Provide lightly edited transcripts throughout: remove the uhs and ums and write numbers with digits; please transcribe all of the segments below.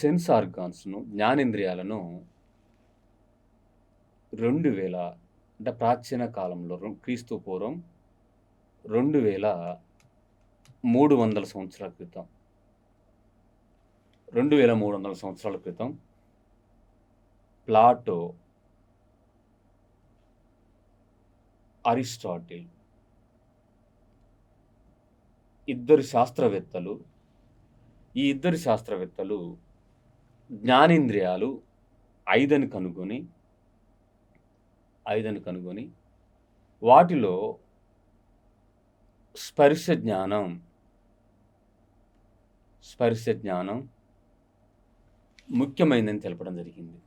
Sense ఆర్గాన్స్‌ను, జ్ఞానేంద్రియాలను 2000 అంటే ప్రాచీన కాలంలో క్రీస్తు పూర్వం 2300 సంవత్సరాల క్రితం 2300 సంవత్సరాల క్రితం ప్లాటో, అరిస్టాటిల్ ఇద్దరు శాస్త్రవేత్తలు ఈ ఇద్దరు శాస్త్రవేత్తలు జ్ఞానేంద్రియాలు 5 అని కనుగొని వాటిలో స్పర్శ జ్ఞానం ముఖ్యమైనదని తెలపడం జరిగింది.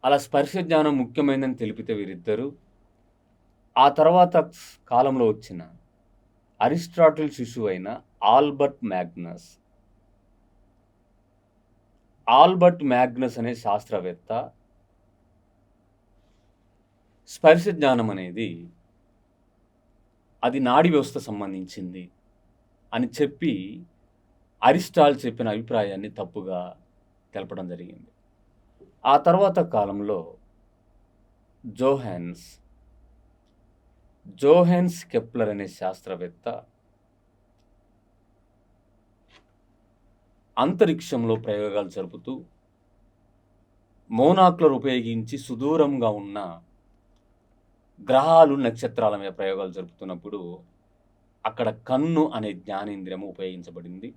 అలా స్పర్శ జ్ఞానం ముఖ్యమైనదని తెలిపితే వీరిద్దరూ ఆ తర్వాత కాలంలో వచ్చిన అరిస్టాటిల్ శిశువైన ఆల్బర్ట్ మ్యాగ్నస్ అనే శాస్త్రవేత్త స్పర్శ జ్ఞానం అనేది అది నాడీ వ్యవస్థ సంబంధించింది అని చెప్పి అరిస్టాటిల్ చెప్పిన అభిప్రాయాన్ని తప్పుగా తెలపడం జరిగింది. ఆ తర్వాత కాలంలో జోహాన్స్ కెప్లర్ అనే శాస్త్రవేత్త అంతరిక్షంలో ప్రయోగాలు జరుపుతూ మోనాక్యులర్ ఉపయోగించి సుదూరంగా ఉన్న గ్రహాలు, నక్షత్రాల మీద ప్రయోగాలు జరుపుతున్నప్పుడు అక్కడ కన్ను అనే జ్ఞానేంద్రియం ఉపయోగించబడింది.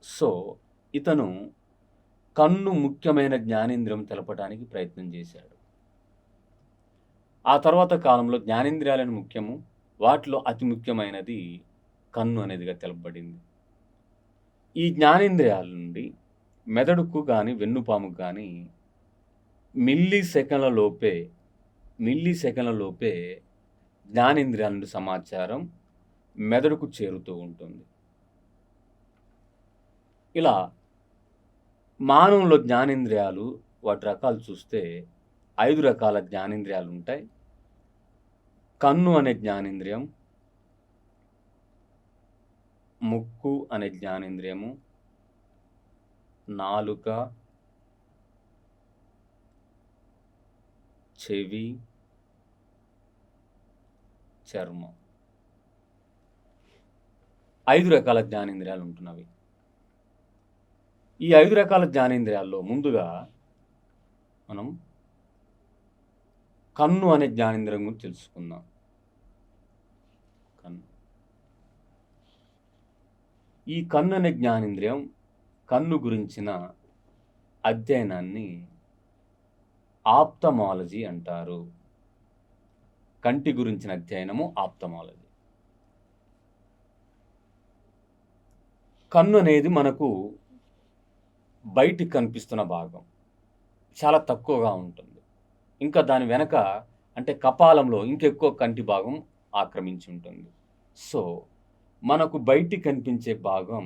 సో ఇతను కన్ను ముఖ్యమైన జ్ఞానేంద్రియం తెలపడానికి ప్రయత్నం చేశాడు. ఆ తర్వాత కాలంలో జ్ఞానేంద్రియాలను ముఖ్యము, వాటిలో అతి ముఖ్యమైనది కన్ను అనేదిగా తెలపబడింది. ఈ జ్ఞానేంద్రియాల నుండి మెదడుకు కానీ వెన్నుపాముకు కానీ మిల్లీ సెకన్ల లోపే జ్ఞానేంద్రియాల నుండి సమాచారం మెదడుకు చేరుతూ ఉంటుంది. ఇలా మానవులో జ్ఞానేంద్రియాలు వాటి రకాలు చూస్తే 5 రకాల జ్ఞానేంద్రియాలు ఉంటాయి. కన్ను అనే జ్ఞానేంద్రియం, ముక్కు అనే జ్ఞానేంద్రియము, నాలుక, చెవి, చర్మం. 5 రకాల జ్ఞానేంద్రియాలు ఉంటున్నవి. ఈ 5 రకాల జ్ఞానేంద్రియాల్లో ముందుగా మనం కన్ను అనే జ్ఞానేంద్రియం గురించి తెలుసుకుందాం. ఈ కన్ను అనే జ్ఞానేంద్రియం, కన్ను గురించిన అధ్యయనాన్ని ఆప్థమాలజీ అంటారు. కంటి గురించిన అధ్యయనము ఆప్థమాలజీ. కన్ను అనేది మనకు బయటికి కనిపిస్తున్న భాగం, చాలా తక్కువగా ఉంటుంది. ఇంకా దాని వెనక అంటే కపాలంలో ఇంకెక్కువ కంటి భాగం ఆక్రమించి ఉంటుంది. సో మనకు బయటికి కనిపించే భాగం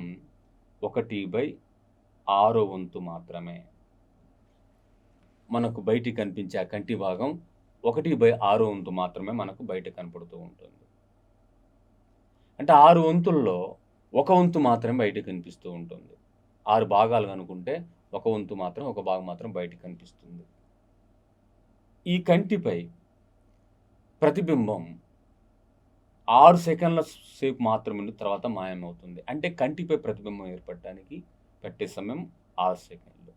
1/6 మాత్రమే. మనకు బయటికి కనిపించే ఆ కంటి భాగం 1/6 మాత్రమే మనకు బయట కనపడుతూ ఉంటుంది. అంటే 6 వంతుల్లో 1 వంతు మాత్రమే బయటకు కనిపిస్తూ ఉంటుంది. 6 భాగాలు కనుకుంటే 1 వంతు మాత్రం, 1 భాగం మాత్రం బయటకు కనిపిస్తుంది. ఈ కంటిపై ప్రతిబింబం 6 సెకండ్ల సేపు మాత్రమే తర్వాత మాయమవుతుంది. అంటే కంటిపై ప్రతిబింబం ఏర్పడటానికి పట్టే సమయం 6 సెకండ్లు.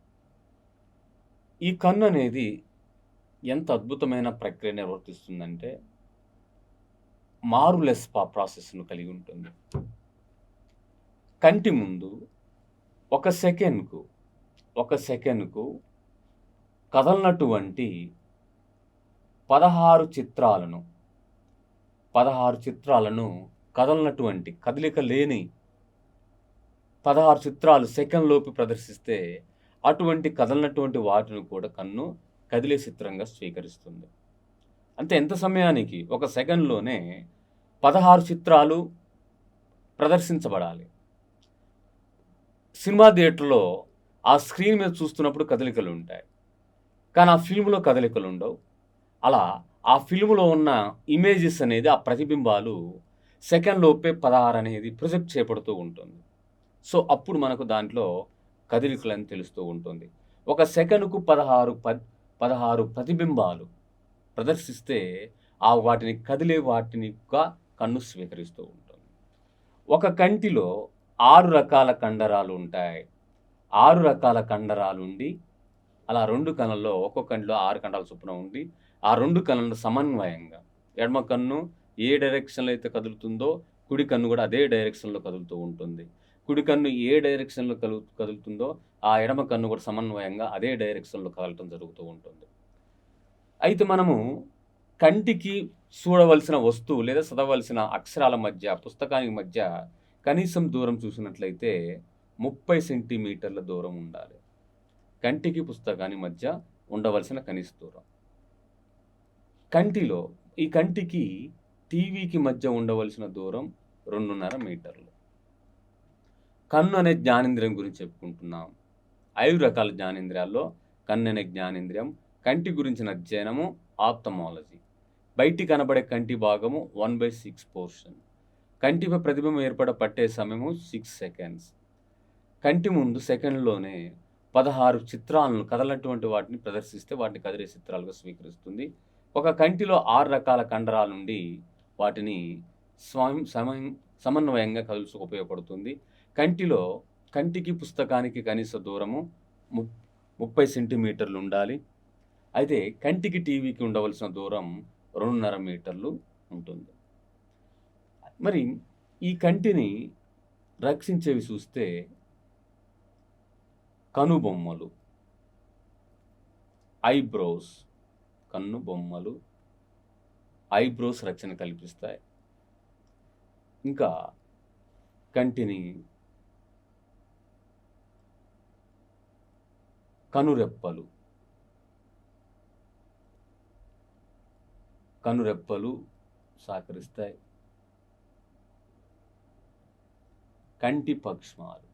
ఈ కన్ను అనేది ఎంత అద్భుతమైన ప్రక్రియ నిర్వర్తిస్తుందంటే మారులెస్ ప్రాసెస్ను కలిగి ఉంటుంది. కంటి ముందు ఒక సెకండ్కు కదలనటువంటి 16 చిత్రాలను కదలనటువంటి, కదలిక లేని 16 చిత్రాలు సెకండ్ లోపు ప్రదర్శిస్తే అటువంటి కదలనటువంటి వాటిని కూడా కన్ను కదిలే చిత్రంగా స్వీకరిస్తుంది. అంటే ఎంత సమయానికి? 1 సెకండ్లోనే 16 చిత్రాలు ప్రదర్శించబడాలి. సినిమా థియేటర్లో ఆ స్క్రీన్ మీద చూస్తున్నప్పుడు కదలికలు ఉంటాయి, కానీ ఆ ఫిల్మ్లో కదలికలు ఉండవు. అలా ఆ ఫిల్మ్లో ఉన్న ఇమేజెస్ అనేది, ఆ ప్రతిబింబాలు సెకండ్ లోపే 16 అనేది ప్రొజెక్ట్ చేయబడుతూ ఉంటుంది. సో అప్పుడు మనకు దాంట్లో కదలికలని తెలుస్తూ ఉంటుంది. ఒక సెకనుకు 16 ప్రతిబింబాలు ప్రదర్శిస్తే వాటిని కదిలే వాటినిగా కన్ను స్వీకరిస్తూ ఉంటుంది. ఒక కంటిలో 6 రకాల కండరాలు ఉంటాయి. 6 రకాల కండరాలుండి అలా 2 కళ్ళల్లో ఒక్కో కంటిలో 6 కండరాల చొప్పున ఉండి, ఆ 2 కళ్ళను సమన్వయంగా ఎడమ కన్ను ఏ డైరెక్షన్‌లో అయితే కదులుతుందో, కుడి కన్ను కూడా అదే డైరెక్షన్‌లో కదులుతూ ఉంటుంది. కుడి కన్ను ఏ డైరెక్షన్‌లో కదులుతుందో, ఆ ఎడమ కన్ను కూడా సమన్వయంగా అదే డైరెక్షన్‌లో కదలటం జరుగుతూ ఉంటుంది. అయితే మనము కంటికి చూడవలసిన వస్తువు లేదా చదవవలసిన అక్షరాల మధ్య, పుస్తకానికి మధ్య కనీసం దూరం చూసినట్లయితే 30 సెంటీమీటర్ల దూరం ఉండాలి. కంటికి, పుస్తకానికి మధ్య ఉండవలసిన కనీస దూరం. ఈ కంటికి టీవీకి మధ్య ఉండవలసిన దూరం 2.5 మీటర్లు. కన్ను అనే జ్ఞానేంద్రియం గురించి చెప్పుకుంటున్నాం. 5 రకాల జ్ఞానేంద్రియాల్లో కన్ను అనే జ్ఞానేంద్రియం, కంటి గురించిన అధ్యయనము ఆప్థమాలజీ. బయటికి కనబడే కంటి భాగము 1/6 పోర్షన్. కంటిపై ప్రతిబింబం పట్టే సమయము 6 సెకండ్స్. కంటి ముందు సెకండ్‌లోనే 16 చిత్రాలను కదలనటువంటి వాటిని ప్రదర్శిస్తే వాటిని కదిలే చిత్రాలుగా స్వీకరిస్తుంది. ఒక కంటిలో 6 రకాల కండరాల నుండి వాటిని సమన్వయంగా కదుల్చుకు ఉపయోగపడుతుంది. కంటికి, పుస్తకానికి కనీస దూరము 30 సెంటీమీటర్లు ఉండాలి. అయితే కంటికి, టీవీకి ఉండవలసిన దూరం 2.5 మీటర్లు ఉంటుంది. మరి ఈ కంటిని రక్షించేవి చూస్తే కనుబొమ్మలు, ఐబ్రోస్, కన్ను బొమ్మలు, ఐబ్రోస్ రక్షణ కల్పిస్తాయి. ఇంకా కంటిని కనురెప్పలు సహకరిస్తాయి. కంటి పక్ష్మాలు,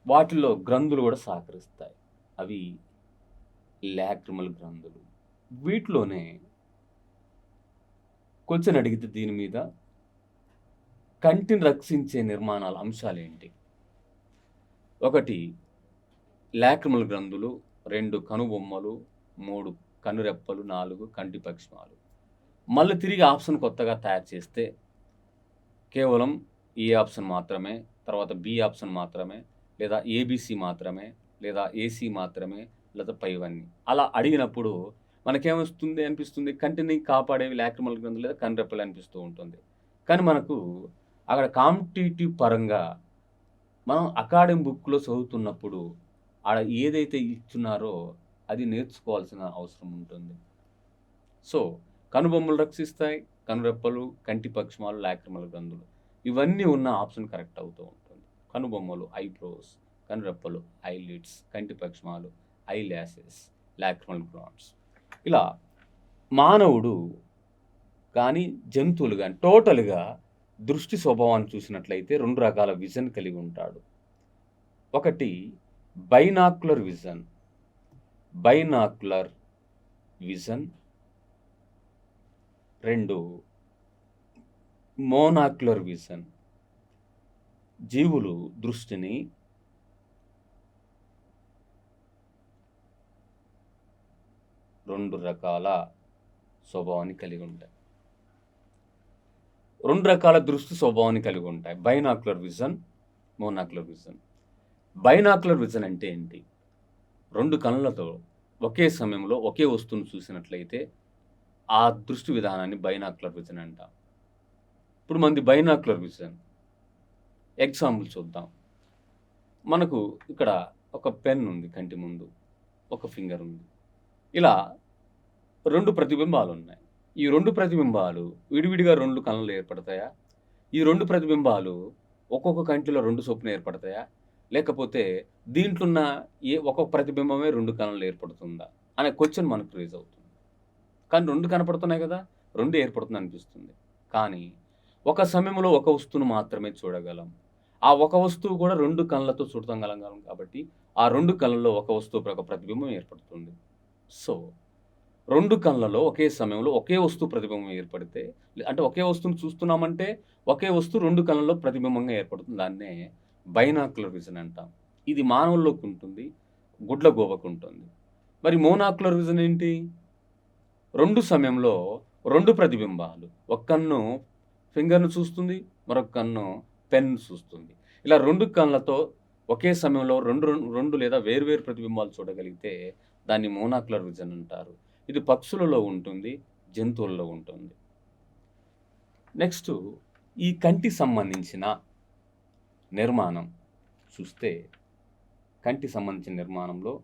వాటిలో గ్రంథులు కూడా సహకరిస్తాయి. అవి లాక్రిమల్ గ్రంథులు. వీటిలోనే క్వశ్చన్ అడిగితే దీని మీద కంటిని రక్షించే నిర్మాణాల అంశాలేంటి? 1 లాక్రిమల్ గ్రంథులు, 2 కనుబొమ్మలు, 3 కనురెప్పలు, 4 కంటి పక్ష్మాలు. మళ్ళీ తిరిగి ఆప్షన్ కొత్తగా తయారు చేస్తే కేవలం ఏ ఆప్షన్ మాత్రమే, తర్వాత బి ఆప్షన్ మాత్రమే, లేదా ఏబీసీ మాత్రమే, లేదా ఏసీ మాత్రమే, లేదా పైవన్నీ అలా అడిగినప్పుడు అనిపిస్తుంది కంటిని కాపాడేవి లాక్రిమల్ గ్రంథులు లేదా కనురెప్పలు అనిపిస్తూ ఉంటుంది. కానీ మనకు అక్కడ కాంపిటీటివ్ పరంగా మనం అకాడమిక్ బుక్‌లో చదువుతున్నప్పుడు ఆడ ఏదైతే ఇచ్చున్నారో అది నేర్చుకోవాల్సిన అవసరం ఉంటుంది. సో, కనుబొమ్మలు రక్షిస్తాయి, కనురెప్పలు, కంటి పక్ష్మాలు, లాక్రిమల్ గ్రంథులు ఇవన్నీ ఉన్న ఆప్షన్ కరెక్ట్ అవుతూ ఉంటుంది. కనుబొమ్మలు ఐబ్రోస్, కనురెప్పలు ఐలిడ్స్, కంటి పక్ష్మాలు ఐ ల్యాషెస్, లాక్రిమల్ గ్లాండ్స్. ఇలా మానవుడు కానీ, జంతువులు కానీ టోటల్‌గా దృష్టి స్వభావాన్ని చూసినట్లయితే 2 రకాల విజన్ కలిగి ఉంటాడు. 1 బైనాక్యులర్ విజన్. 2 మోనాక్యులర్ విజన్. జీవులు దృష్టిని 2 రకాల స్వభావాన్ని కలిగి ఉంటాయి. 2 రకాల దృష్టి స్వభావాన్ని కలిగి ఉంటాయి. Binocular vision, monocular vision. Binocular vision అంటే ఏంటి? 2 కళ్ళతో ఒకే సమయంలో ఒకే వస్తువును చూసినట్లయితే ఆ దృష్టి విధానాన్ని బైనాక్యులర్ విజన్ అంటాం. ఇప్పుడు మనది బైనాక్యులర్ విజన్. ఎగ్జాంపుల్ చూద్దాం. మనకు ఇక్కడ ఒక పెన్ ఉంది కంటి ముందు, ఒక ఫింగర్ ఉంది. ఇలా 2 ప్రతిబింబాలు ఉన్నాయి. ఈ 2 ప్రతిబింబాలు విడివిడిగా 2 కళ్ళలో ఏర్పడతాయా? ఈ 2 ప్రతిబింబాలు ఒక్కొక్క కంటిలో 2 చొప్పున ఏర్పడతాయా? లేకపోతే దీంట్లో ఉన్న ఒక్కొక్క ప్రతిబింబమే 2 కళ్ళలో ఏర్పడుతుందా? అనే క్వశ్చన్ మనకు రైజ్ అవుతుంది. కానీ 2 కనపడుతున్నాయి కదా! 2 ఏర్పడుతుంది అనిపిస్తుంది. కానీ ఒక సమయంలో ఒక వస్తువును మాత్రమే చూడగలం. ఆ ఒక వస్తువు కూడా 2 కళ్ళతో చూడగలం కాబట్టి ఆ 2 కళ్ళలో ఒక వస్తువుపై ఒక ప్రతిబింబం ఏర్పడుతుంది. సో, 2 కళ్ళలో ఒకే సమయంలో ఒకే వస్తువు ప్రతిబింబం ఏర్పడితే, అంటే ఒకే వస్తువుని చూస్తున్నామంటే ఒకే వస్తువు 2 కళ్ళలో ప్రతిబింబంగా ఏర్పడుతుంది. దాన్నే బైనాక్యులర్ విజన్ అంటాం. ఇది మానవుల్లోకి ఉంటుంది, గుడ్లగూబకు ఉంటుంది. మరి మోనాక్యులర్ విజన్ ఏంటి? 2 సమయంలో 2 ప్రతిబింబాలు. ఒక కన్ను ఫింగర్‌ని చూస్తుంది, మరొక కన్ను పెన్‌ని చూస్తుంది. ఇలా 2 కళ్ళతో ఒకే సమయంలో 2 లేదా వేర్వేరు ప్రతిబింబాలు చూడగలిగితే దాన్ని మోనాక్యులర్ విజన్ అంటారు. ఇది పక్షులలో ఉంటుంది, జంతువుల్లో ఉంటుంది. నెక్స్టు ఈ కంటికి సంబంధించిన నిర్మాణం చూస్తే, కంటికి సంబంధించిన నిర్మాణంలో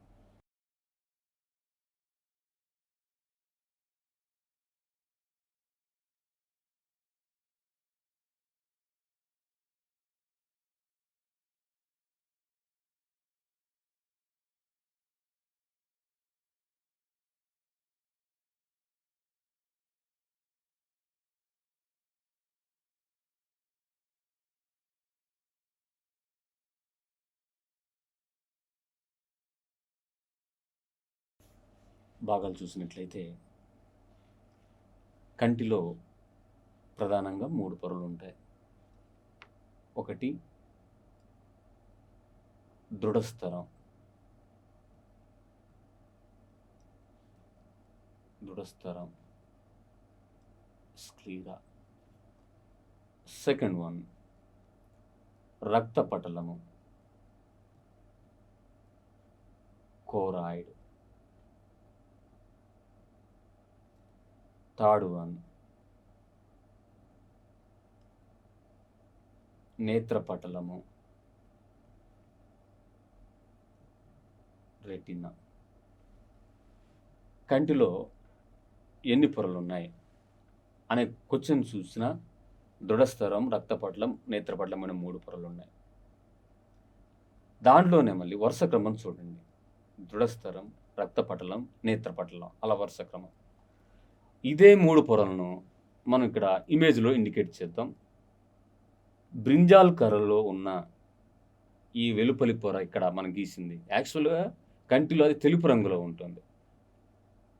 భాగాలు చూసినట్లయితే కంటిలో ప్రధానంగా 3 పొరలుంటాయి. ఒకటి దృఢస్థరం. స్క్లీరా. సెకండ్ వన్ రక్తపటలము, కోరాయిడ్. థర్డ్ వన్ నేత్రపటలము, రెటినా. కంటిలో ఎన్ని పొరలు ఉన్నాయి అనే క్వశ్చన్ చూసిన దృఢస్థరం, రక్తపటలం, నేత్రపటలం అనే 3 పొరలు ఉన్నాయి. దాంట్లోనే మళ్ళీ వరుస క్రమం చూడండి. దృఢస్థరం, రక్తపటలం, నేత్రపటలం, అలా వరుస క్రమం. ఇదే 3 పొరలను మనం ఇక్కడ ఇమేజ్లో ఇండికేట్ చేద్దాం. బ్రింజాల్ కర్రలో ఉన్న ఈ వెలుపలి పొర ఇక్కడ మనం గీసింది. యాక్చువల్‌గా కంటిలో అది తెలుపు రంగులో ఉంటుంది.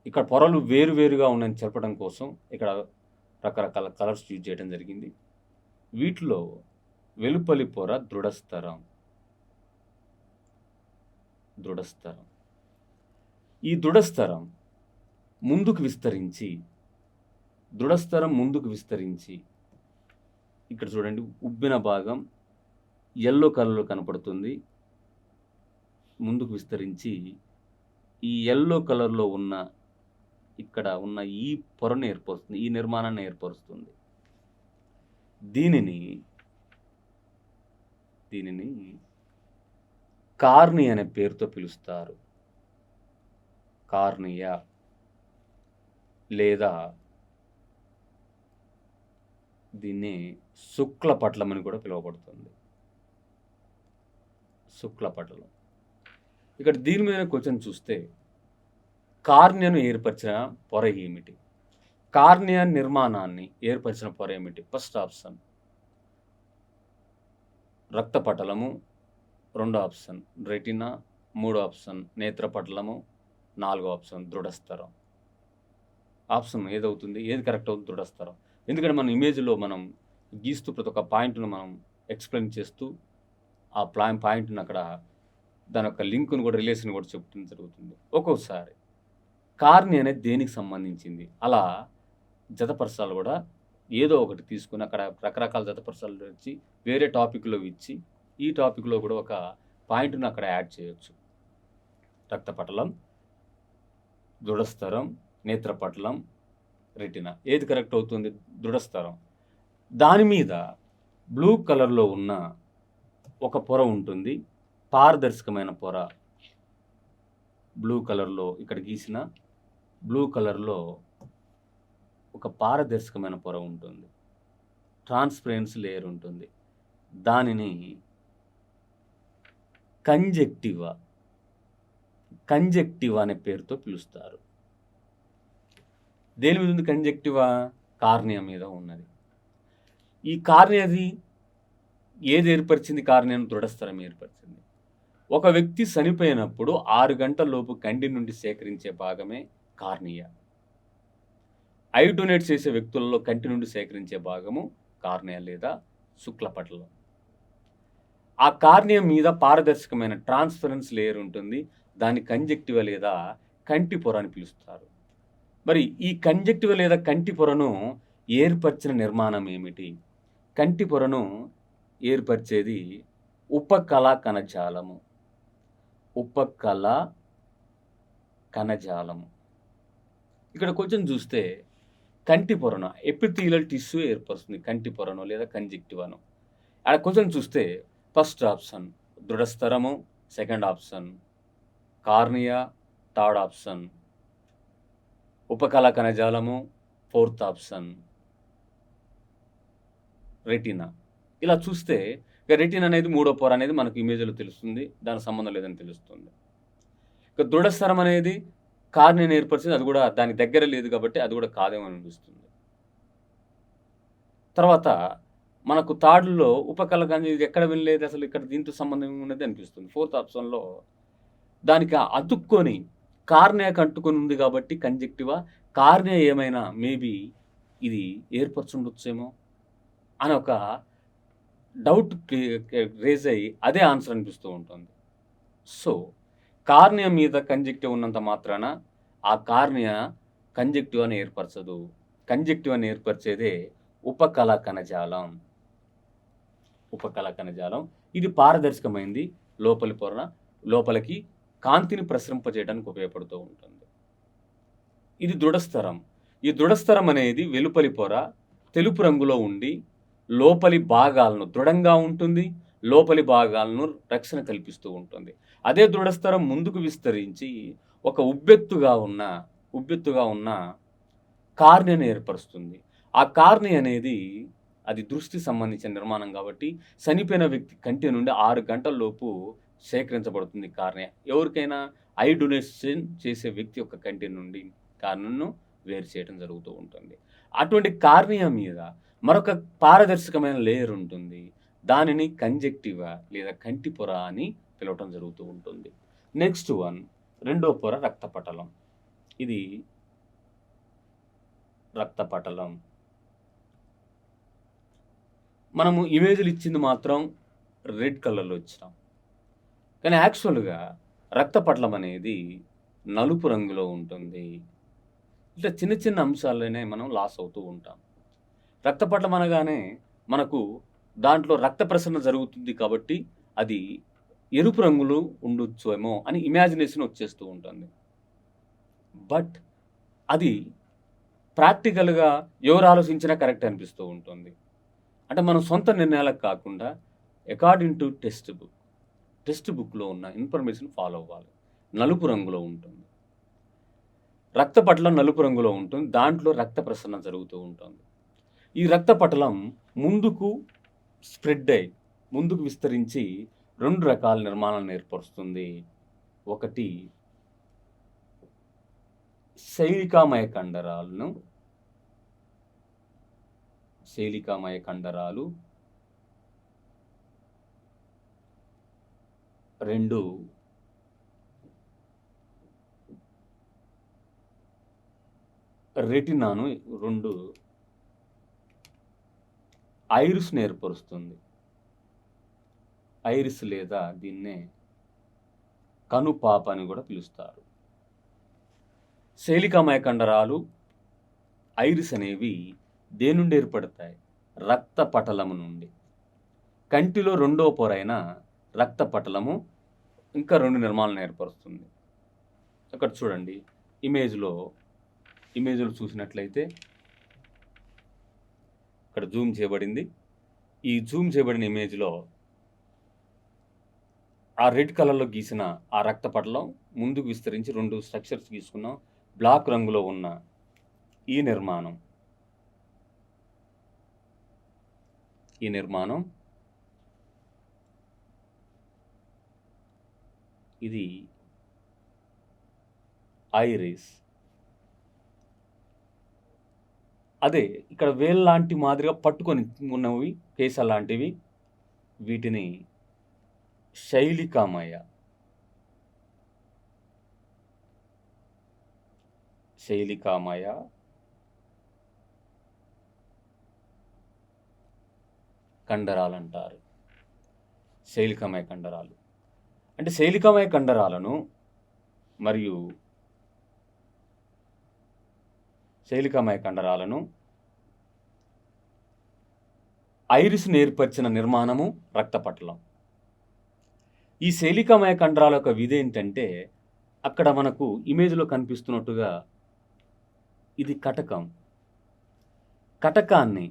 ఇక్కడ పొరలు వేరువేరుగా ఉన్నాయని చెప్పడం కోసం ఇక్కడ రకరకాల కలర్స్ యూజ్ చేయడం జరిగింది. వీటిలో వెలుపలి పొర దృఢస్థరం. ఈ దృఢస్థరం ముందుకు విస్తరించి ఇక్కడ చూడండి, ఉబ్బిన భాగం యెల్లో కలర్‌లో కనపడుతుంది. ముందుకు విస్తరించి ఈ యెల్లో కలర్‌లో ఉన్న ఇక్కడ ఉన్న ఈ పొరను ఏర్పరుస్తుంది, ఈ నిర్మాణాన్ని ఏర్పరుస్తుంది. దీనిని కార్నియా అనే పేరుతో పిలుస్తారు. కార్నియా లేదా దీన్ని శుక్లపటలం అని కూడా పిలువబడుతుంది. శుక్లపటలం. ఇక్కడ దీని మీద క్వశ్చన్ చూస్తే కార్నియాను ఏర్పరిచిన పొర ఏమిటి? కార్నియా నిర్మాణాన్ని ఏర్పరిచిన పొర ఏమిటి? ఫస్ట్ ఆప్షన్ రక్తపటలము, 2వ ఆప్షన్ రెటినా, 3వ ఆప్షన్ నేత్రపటలము, 4వ ఆప్షన్ దృఢస్థరం. ఆప్షన్ ఏదవుతుంది? ఏది కరెక్ట్ అవుతుంది? దృఢస్థరం. ఎందుకంటే మన ఇమేజ్లో మనం గీస్తూ ప్రతి ఒక్క పాయింట్ను మనం ఎక్స్ప్లెయిన్ చేస్తూ ఆ పాయింట్ని అక్కడ దాని యొక్క లింక్ను కూడా, రిలేషన్ కూడా చెప్పడం జరుగుతుంది. ఒక్కోసారి కార్నియా అనేది దేనికి సంబంధించింది అలా జతపరచాలు కూడా ఏదో ఒకటి తీసుకుని అక్కడ రకరకాల జతపరచాలు వచ్చి వేరే టాపిక్లో ఇచ్చి ఈ టాపిక్లో కూడా ఒక పాయింట్ను అక్కడ యాడ్ చేయొచ్చు. రక్తపటలం, దృఢస్థరం, నేత్రపటలం, రెటినా. ఏది కరెక్ట్ అవుతుంది? దృఢస్థరం. దాని మీద బ్లూ కలర్లో ఉన్న ఒక పొర ఉంటుంది, పారదర్శకమైన పొర. బ్లూ కలర్లో ఇక్కడ గీసిన బ్లూ కలర్లో ఒక పారదర్శకమైన పొర ఉంటుంది, ట్రాన్స్పరెన్సీ లేయర్ ఉంటుంది. దానిని కంజెక్టివా అనే పేరుతో పిలుస్తారు. దేని మీద ఉంది కంజెక్టివా? కార్నియా మీద ఉన్నది. ఈ కార్నియాది ఏది ఏర్పరిచింది? కార్నియాను దృఢస్థరం ఏర్పరిచింది. ఒక వ్యక్తి చనిపోయినప్పుడు 6 గంటల లోపు కంటి నుండి సేకరించే భాగమే కార్నియా. ఐ డొనేట్ చేసే వ్యక్తులలో కంటి నుండి సేకరించే భాగము కార్నియా లేదా శుక్లపటలం. ఆ కార్నియం మీద పారదర్శకమైన ట్రాన్స్‌పరెన్స్ లేయర్ ఉంటుంది. దాన్ని కంజక్టివా లేదా కంటి పొర అని పిలుస్తారు. మరి ఈ కంజక్టివా లేదా కంటి పొరను ఏర్పరిచిన నిర్మాణం ఏమిటి? కంటి పొరను ఏర్పరిచేది ఉపకళా కణజాలము. ఉపకళా కణజాలము. ఇక్కడ కొంచెం చూస్తే కంటి పొరను ఎపిథీలియల్ టిష్యూ ఏర్పరుస్తుంది. కంటి పొరను లేదా కంజక్టివాను. ఆడ కొంచెం చూస్తే ఫస్ట్ ఆప్షన్ దృఢస్థరము, second option cornea, third option ఉపకళా కణజాలము, ఫోర్త్ ఆప్షన్ రెటీనా. ఇలా చూస్తే ఇక రెటీనా అనేది మూడో పొర అనేది మనకు ఇమేజ్‌లో తెలుస్తుంది. దానికి సంబంధం లేదని తెలుస్తుంది. ఇక దృఢస్థరం అనేది కార్నియాని ఏర్పరిచింది. అది కూడా దానికి దగ్గర లేదు కాబట్టి అది కూడా కాదేమో అనిపిస్తుంది. తర్వాత మనకు థర్డ్‌లో ఉపకళ కానీ ఇది ఎక్కడ వినలేదు అసలు ఇక్కడ దీంతో సంబంధం ఏమున్నది అనిపిస్తుంది. ఫోర్త్ ఆప్షన్‌లో దానికి అతుక్కొని కార్నియాకి అంటుకొని ఉంది కాబట్టి కంజక్టివా, కార్నియా ఏమైనా మేబీ ఇది ఏర్పరచుండొచ్చేమో అని ఒక డౌట్ రేజ్ అయ్యి అదే ఆన్సర్ అనిపిస్తూ ఉంటుంది. సో, కార్నియా మీద కంజక్టివ్ ఉన్నంత మాత్రాన ఆ కార్నియా కంజక్టివాని ఏర్పరచదు. కంజక్టివాని ఏర్పరిచేదే ఉపకళా కణజాలం. ఉపకళా కణజాలం. ఇది పారదర్శకమైంది. లోపలి పొర లోపలికి కాంతిని ప్రసరింపజేయడానికి ఉపయోగపడుతూ ఉంటుంది. ఇది దృఢస్థరం. ఈ దృఢస్థరం అనేది వెలుపలి పొర తెలుపు రంగులో ఉండి లోపలి భాగాలను దృఢంగా ఉంటుంది. లోపలి భాగాలను రక్షణ కల్పిస్తూ ఉంటుంది. అదే దృఢస్థరం ముందుకు విస్తరించి ఒక ఉబ్బెత్తుగా ఉన్న కార్నియాని ఏర్పరుస్తుంది. ఆ కార్నియా అనేది అది దృష్టికి సంబంధించిన నిర్మాణం కాబట్టి చనిపోయిన వ్యక్తి కంటి నుండి 6 గంటల లోపు సేకరించబడుతుంది కార్నియా. ఎవరికైనా ఐ డొనేషన్ చేసే వ్యక్తి యొక్క కంటి నుండి కార్నియాను వేరు చేయడం జరుగుతూ ఉంటుంది. అటువంటి కార్నియా మీద మరొక పారదర్శకమైన లేయర్ ఉంటుంది. దానిని కంజక్టివా లేదా కంటి పొర అని పిలవటం జరుగుతూ ఉంటుంది. నెక్స్ట్ వన్ రెండో పొర రక్తపటలం. ఇది రక్తపటలం. మనము ఇమేజ్‌లు ఇచ్చింది మాత్రం రెడ్ కలర్‌లో ఇచ్చినాం. కానీ యాక్చువల్‌గా రక్తపటలం అనేది నలుపు రంగులో ఉంటుంది. ఇట్లా చిన్న చిన్న అంశాల్లోనే మనం లాస్ అవుతూ ఉంటాం. రక్తపటలం అనగానే మనకు దాంట్లో రక్త ప్రసరణ జరుగుతుంది కాబట్టి అది ఎరుపు రంగులో ఉండొచ్చేమో అని ఇమాజినేషన్ వచ్చేస్తూ ఉంటుంది. బట్ అది ప్రాక్టికల్‌గా ఎవరు ఆలోచించినా కరెక్ట్ అనిపిస్తూ ఉంటుంది. అంటే మనం సొంత నిర్ణయాలకు కాకుండా అకార్డింగ్ టు టెక్స్ట్ బుక్‌లో ఉన్న ఇన్ఫర్మేషన్ ఫాలో అవ్వాలి. నలుపు రంగులో ఉంటుంది. రక్తపటలం నలుపు రంగులో ఉంటుంది. దాంట్లో రక్త ప్రసరణ జరుగుతూ ఉంటుంది. ఈ రక్తపటలం ముందుకు స్ప్రెడ్ అయ్యి ముందుకు విస్తరించి 2 రకాల నిర్మాణాలను ఏర్పరుస్తుంది. ఒకటి శైలికామయ కండరాలు 2 రెటినాను 2 ఐరిస్‌ని ఏర్పరుస్తుంది. ఐరిస్ లేదా దీన్నే కనుపాప అని కూడా పిలుస్తారు. శైలికామయ కండరాలు, ఐరిస్ అనేవి దేని నుండి ఏర్పడతాయి? రక్తపటలము నుండి. కంటిలో రెండో పొరైన రక్తపటలము ఇంకా 2 నిర్మాణాలను ఏర్పరుస్తుంది. అక్కడ చూడండి ఇమేజ్‌లో చూసినట్లయితే ఇక్కడ జూమ్ చేయబడింది. ఈ జూమ్ చేయబడిన ఇమేజ్‌లో ఆ రెడ్ కలర్‌లో గీసిన ఆ రక్తపటలం ముందుకు విస్తరించి 2 స్ట్రక్చర్స్ గీసుకున్నాం. బ్లాక్ రంగులో ఉన్న ఈ నిర్మాణం ఇది ఐరిస్. అదే ఇక్కడ వేళ్ళలాంటి మాదిరిగా పట్టుకొని ఉన్నవి కేస లాంటివి వీటిని శైలికామయ కండరాలు అంటారు. శైలికమయ కండరాలు. అంటే శైలికమయ కండరాలను మరియు శైలికమయ కండరాలను ఐరిస్‌ను ఏర్పరిచిన నిర్మాణము రక్తపటలం. ఈ శైలికమయ కండరాల యొక్క విధేంటంటే, అక్కడ మనకు ఇమేజ్‌లో కనిపిస్తున్నట్టుగా ఇది కటకం. కటకాన్ని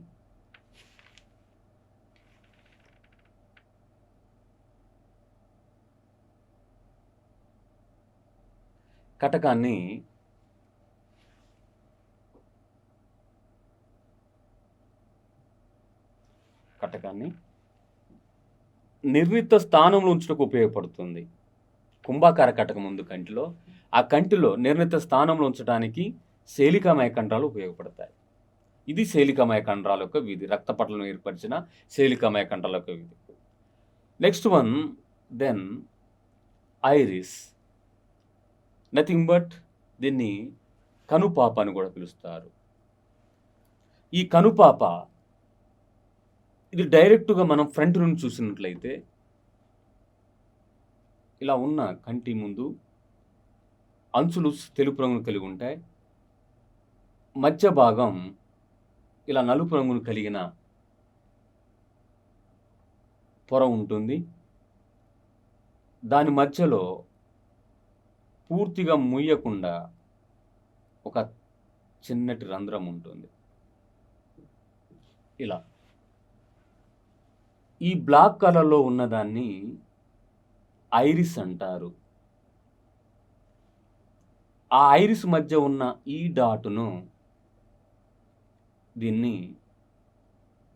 కటకాన్ని కటకాన్ని నిర్ణీత స్థానంలో ఉంచుటకు ఉపయోగపడుతుంది. కుంభాకార కటకం ఉంది కంటిలో. ఆ కంటిలో నిర్ణీత స్థానంలో ఉంచడానికి శైలికమయ కండరాలు ఉపయోగపడతాయి. ఇది శైలికమయ కండరాల యొక్క విధి. రక్తపటలం ఏర్పరిచిన శైలికమయ కండరాల యొక్క విధి. Next one then iris. Nothing but దీన్ని కనుపాప అని కూడా పిలుస్తారు. ఈ కనుపాప ఇది డైరెక్ట్‌గా మనం ఫ్రంట్ నుండి చూసినట్లయితే ఇలా ఉన్న కంటి ముందు అంచులు తెలుపు రంగును కలిగి ఉంటాయి. మధ్య భాగం ఇలా నలుపు రంగును కలిగిన పొర ఉంటుంది. దాని మధ్యలో పూర్తిగా ముయ్యకుండా ఒక చిన్నటి రంధ్రం ఉంటుంది. ఇలా ఈ బ్లాక్ కలర్‌లో ఉన్నదాన్ని ఐరిస్ అంటారు. ఆ ఐరిస్ మధ్య ఉన్న ఈ డాట్‌ను దీన్ని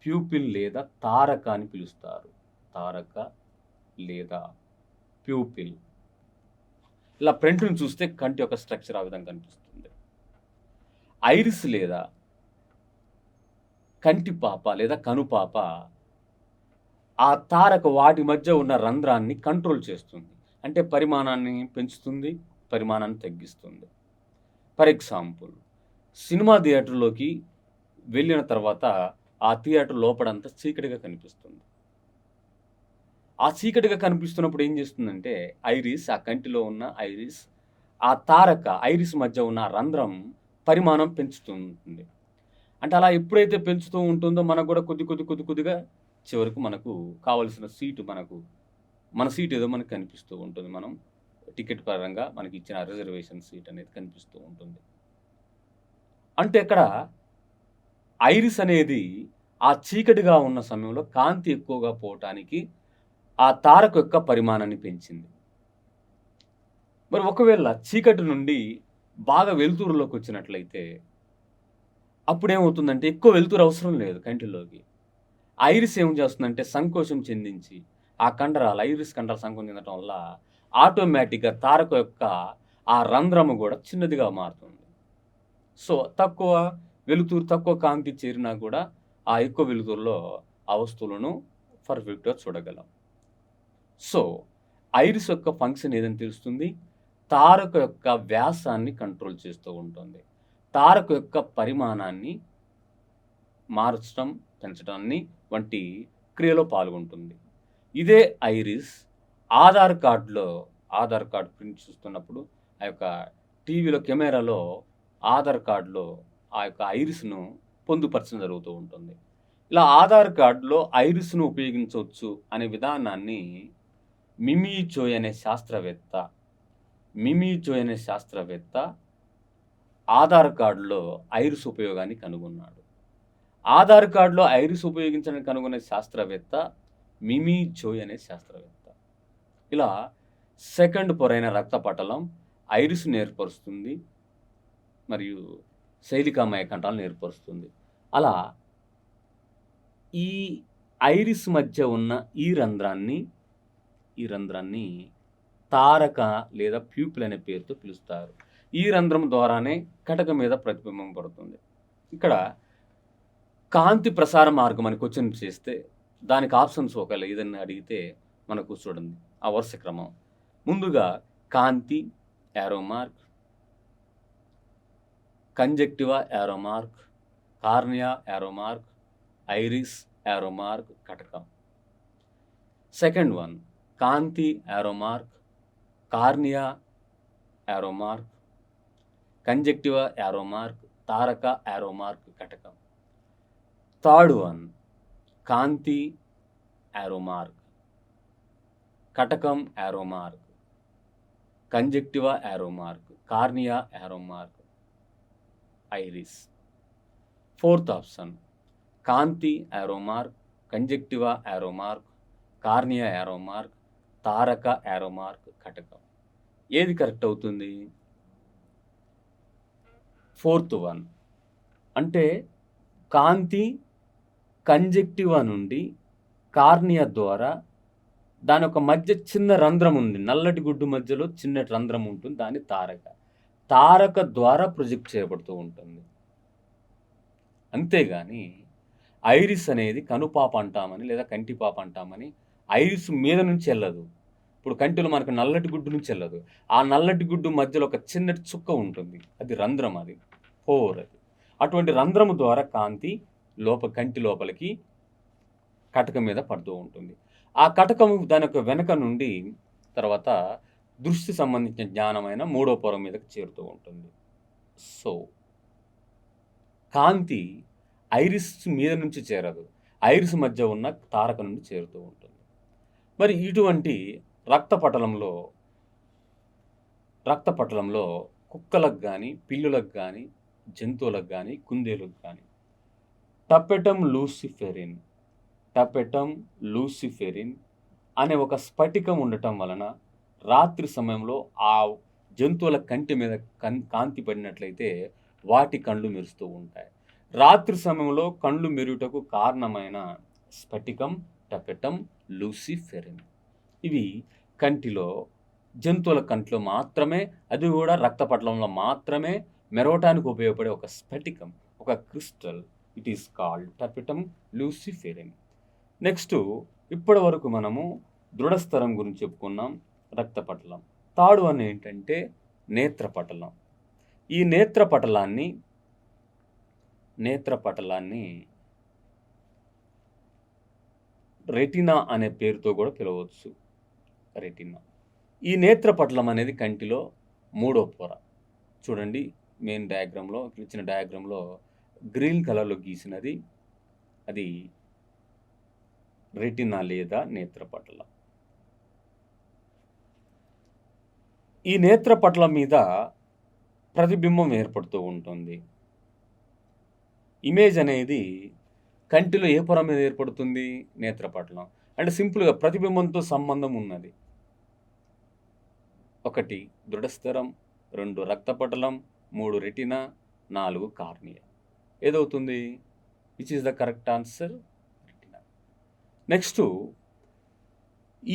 ప్యూపిల్ లేదా తారక అని పిలుస్తారు. తారక లేదా ప్యూపిల్. ఇలా ఫ్రంట్ నుంచి చూస్తే కంటి యొక్క స్ట్రక్చర్ ఆ విధంగా కనిపిస్తుంది. ఐరిస్ లేదా కంటి పాప లేదా కనుపాప ఆ తారక వాటి మధ్య ఉన్న రంధ్రాన్ని కంట్రోల్ చేస్తుంది. అంటే పరిమాణాన్ని పెంచుతుంది, పరిమాణాన్ని తగ్గిస్తుంది. ఫర్ ఎగ్జాంపుల్, సినిమా థియేటర్‌లోకి వెళ్ళిన తర్వాత ఆ థియేటర్ లోపడంతా చీకటిగా కనిపిస్తుంది. ఆ చీకటిగా కనిపిస్తున్నప్పుడు ఏం చేస్తుందంటే ఐరిస్, ఆ కంటిలో ఉన్న ఐరిస్, ఆ తారక ఐరిస్ మధ్య ఉన్న రంధ్రం పరిమాణం పెంచుతూ ఉంటుంది. అంటే అలా ఎప్పుడైతే పెంచుతూ ఉంటుందో మనకు కూడా కొద్దిగా చివరకు మనకు కావాల్సిన సీటు మన సీట్ ఏదో మనకు కనిపిస్తూ ఉంటుంది. మనం టికెట్ పరంగా మనకి ఇచ్చిన రిజర్వేషన్ సీట్ అనేది కనిపిస్తూ ఉంటుంది. అంటే ఇక్కడ ఐరిస్ అనేది ఆ చీకటిగా ఉన్న సమయంలో కాంతి ఎక్కువగా పోవటానికి ఆ తారక యొక్క పరిమాణాన్ని పెంచింది. మరి ఒకవేళ చీకటి నుండి బాగా వెలుతురులోకి వచ్చినట్లయితే అప్పుడేమవుతుందంటే ఎక్కువ వెలుతురు అవసరం లేదు కంటిలోకి. ఐరిస్ ఏం చేస్తుందంటే సంకోచం చెందించి ఆ కండరాలు ఐరిస్ కండరాలు సంకోచం చెందటం వల్ల ఆటోమేటిక్‌గా తారక యొక్క ఆ రంధ్రము కూడా చిన్నదిగా మారుతుంది. సో, తక్కువ వెలుతురు, తక్కువ కాంతి చేరినా కూడా ఆ ఎక్కువ వెలుతురులో ఆ వస్తువులను పర్ఫెక్ట్‌గా చూడగలం. సో, ఐరిస్ యొక్క ఫంక్షన్ ఏదని తెలుస్తుంది. తారక యొక్క వ్యాసాన్ని కంట్రోల్ చేస్తూ ఉంటుంది. తారక యొక్క పరిమాణాన్ని మార్చడం, పెంచడాన్ని వంటి క్రియలో పాల్గొంటుంది. ఇదే ఐరిస్ ఆధార్ కార్డ్ ప్రింట్ చూస్తున్నప్పుడు ఆ యొక్క టీవీలో కెమెరాలో ఆధార్ కార్డ్‌లో ఆ యొక్క ఐరిస్‌ను పొందుపరచడం జరుగుతూ ఉంటుంది. ఇలా ఆధార్ కార్డ్‌లో ఐరిస్‌ను ఉపయోగించవచ్చు అనే విధానాన్ని మిమీ జోయ్ అనే శాస్త్రవేత్త ఆధార్ కార్డ్‌లో ఐరిస్ ఉపయోగాన్ని కనుగొన్నాడు. ఆధార్ కార్డ్‌లో ఐరిస్ ఉపయోగించడానికి కనుగొన్న శాస్త్రవేత్త మిమీ జోయ్ అనే శాస్త్రవేత్త. ఇలా సెకండ్ పొరైన రక్తపటలం ఐరిస్‌ను ఏర్పరుస్తుంది మరియు శైలికమయ కండరాలను ఏర్పరుస్తుంది. అలా ఈ ఐరిస్ మధ్య ఉన్న ఈ రంధ్రాన్ని తారక లేదా ప్యూపిల్ అనే పేరుతో పిలుస్తారు. ఈ రంధ్రం ద్వారానే కటకం మీద ప్రతిబింబం పడుతుంది. ఇక్కడ కాంతి ప్రసార మార్గం అని క్వెషన్ చేస్తే దానికి ఆప్షన్స్ ఒకవేళ ఏదన్నా అడిగితే మనకు చూడండి ఆ వరుస క్రమం. ముందుగా కాంతి arrow mark, conjunctiva arrow mark, cornea arrow mark, iris arrow mark, కటకం. సెకండ్ వన్ కాంతి arrow mark, cornea arrow mark, conjunctiva arrow mark, తారక యారో మార్క్ కటకం. థర్డ్ వన్ కాంతి యారో మార్క్, కటకం arrow mark, conjunctiva arrow mark, cornea arrow mark, iris. Fourth option కాంతి arrow mark, conjunctiva arrow mark, cornea arrow mark, తారక arrow mark కటకం. ఏది correct అవుతుంది? Fourth one. అంటే కాంతి కంజక్టివా నుండి కార్నియా ద్వారా దాని ఒక మధ్య చిన్న రంధ్రం ఉంది, నల్లటి గుడ్డు మధ్యలో చిన్న రంధ్రం ఉంటుంది, దాని తారక ద్వారా ప్రొజెక్ట్ చేయబడుతూ ఉంటుంది. అంతేగాని ఐరిస్ అనేది కనుపాప అంటామని లేదా కంటిపాప అంటామని ఐరిస్ మీద నుంచి వెళ్ళదు. ఇప్పుడు కంటిలో మనకు నల్లటి గుడ్డు నుంచి వెళ్ళదు, ఆ నల్లటి గుడ్డు మధ్యలో ఒక చిన్నటి చుక్క ఉంటుంది, అది రంధ్రం, అది పోర్. అది అటువంటి రంధ్రము ద్వారా కాంతి కంటి లోపలికి కటకం మీద పడుతూ ఉంటుంది. ఆ కటకము దాని యొక్క వెనక నుండి తర్వాత దృష్టి సంబంధించిన జ్ఞానమైన మూడో పొర మీదకి చేరుతూ ఉంటుంది. సో కాంతి ఐరిస్ మీద నుంచి చేరదు, ఐరిస్ మధ్య ఉన్న తారక నుండి చేరుతూ ఉంటుంది. మరి ఇటువంటి రక్తపటలంలో కుక్కలకు కానీ, పిల్లులకు కానీ, జంతువులకు కానీ, కుందేలుకు కానీ టపెటమ్ లూసిఫెరిన్ అనే ఒక స్ఫటికం ఉండటం వలన రాత్రి సమయంలో ఆ జంతువుల కంటి మీద కాంతి పడినట్లయితే వాటి కళ్ళు మెరుస్తూ ఉంటాయి. రాత్రి సమయంలో కళ్ళు మెరుటకు కారణమైన స్ఫటికం టపెటమ్ లూసిఫెరిన్. ఇవి కంటిలో, జంతువుల కంట్లో మాత్రమే, అది కూడా రక్తపటలంలో మాత్రమే మెరవటానికి ఉపయోగపడే ఒక స్ఫటికం, ఒక crystal. It is called tapetum luciferin. Next, ఇప్పటి వరకు మనము దృఢస్థరం గురించి చెప్పుకున్నాం, రక్తపటలం. థర్డ్ వన్ ఏంటంటే నేత్రపటలం. ఈ నేత్రపటలాన్ని రెటినా అనే పేరుతో కూడా పిలవచ్చు. రెటినా. ఈ నేత్రపటలం అనేది కంటిలో మూడో పొర. చూడండి, మెయిన్ డయాగ్రామ్లో, ఇచ్చిన డయాగ్రామ్లో గ్రీన్ కలర్లో గీసినది అది రెటినా లేదా నేత్రపటలం. ఈ నేత్రపటలం మీద ప్రతిబింబం ఏర్పడుతూ ఉంటుంది. ఇమేజ్ అనేది కంటిలో ఏ పొర మీద ఏర్పడుతుంది? నేత్రపటలం. అంటే సింపుల్గా ప్రతిబింబంతో సంబంధం ఉన్నది. 1 దృఢస్థరం, 2 రక్తపటలం, 3 రెటినా, 4 కార్నియా. ఏదవుతుంది? Which is the correct answer? Retina. Next,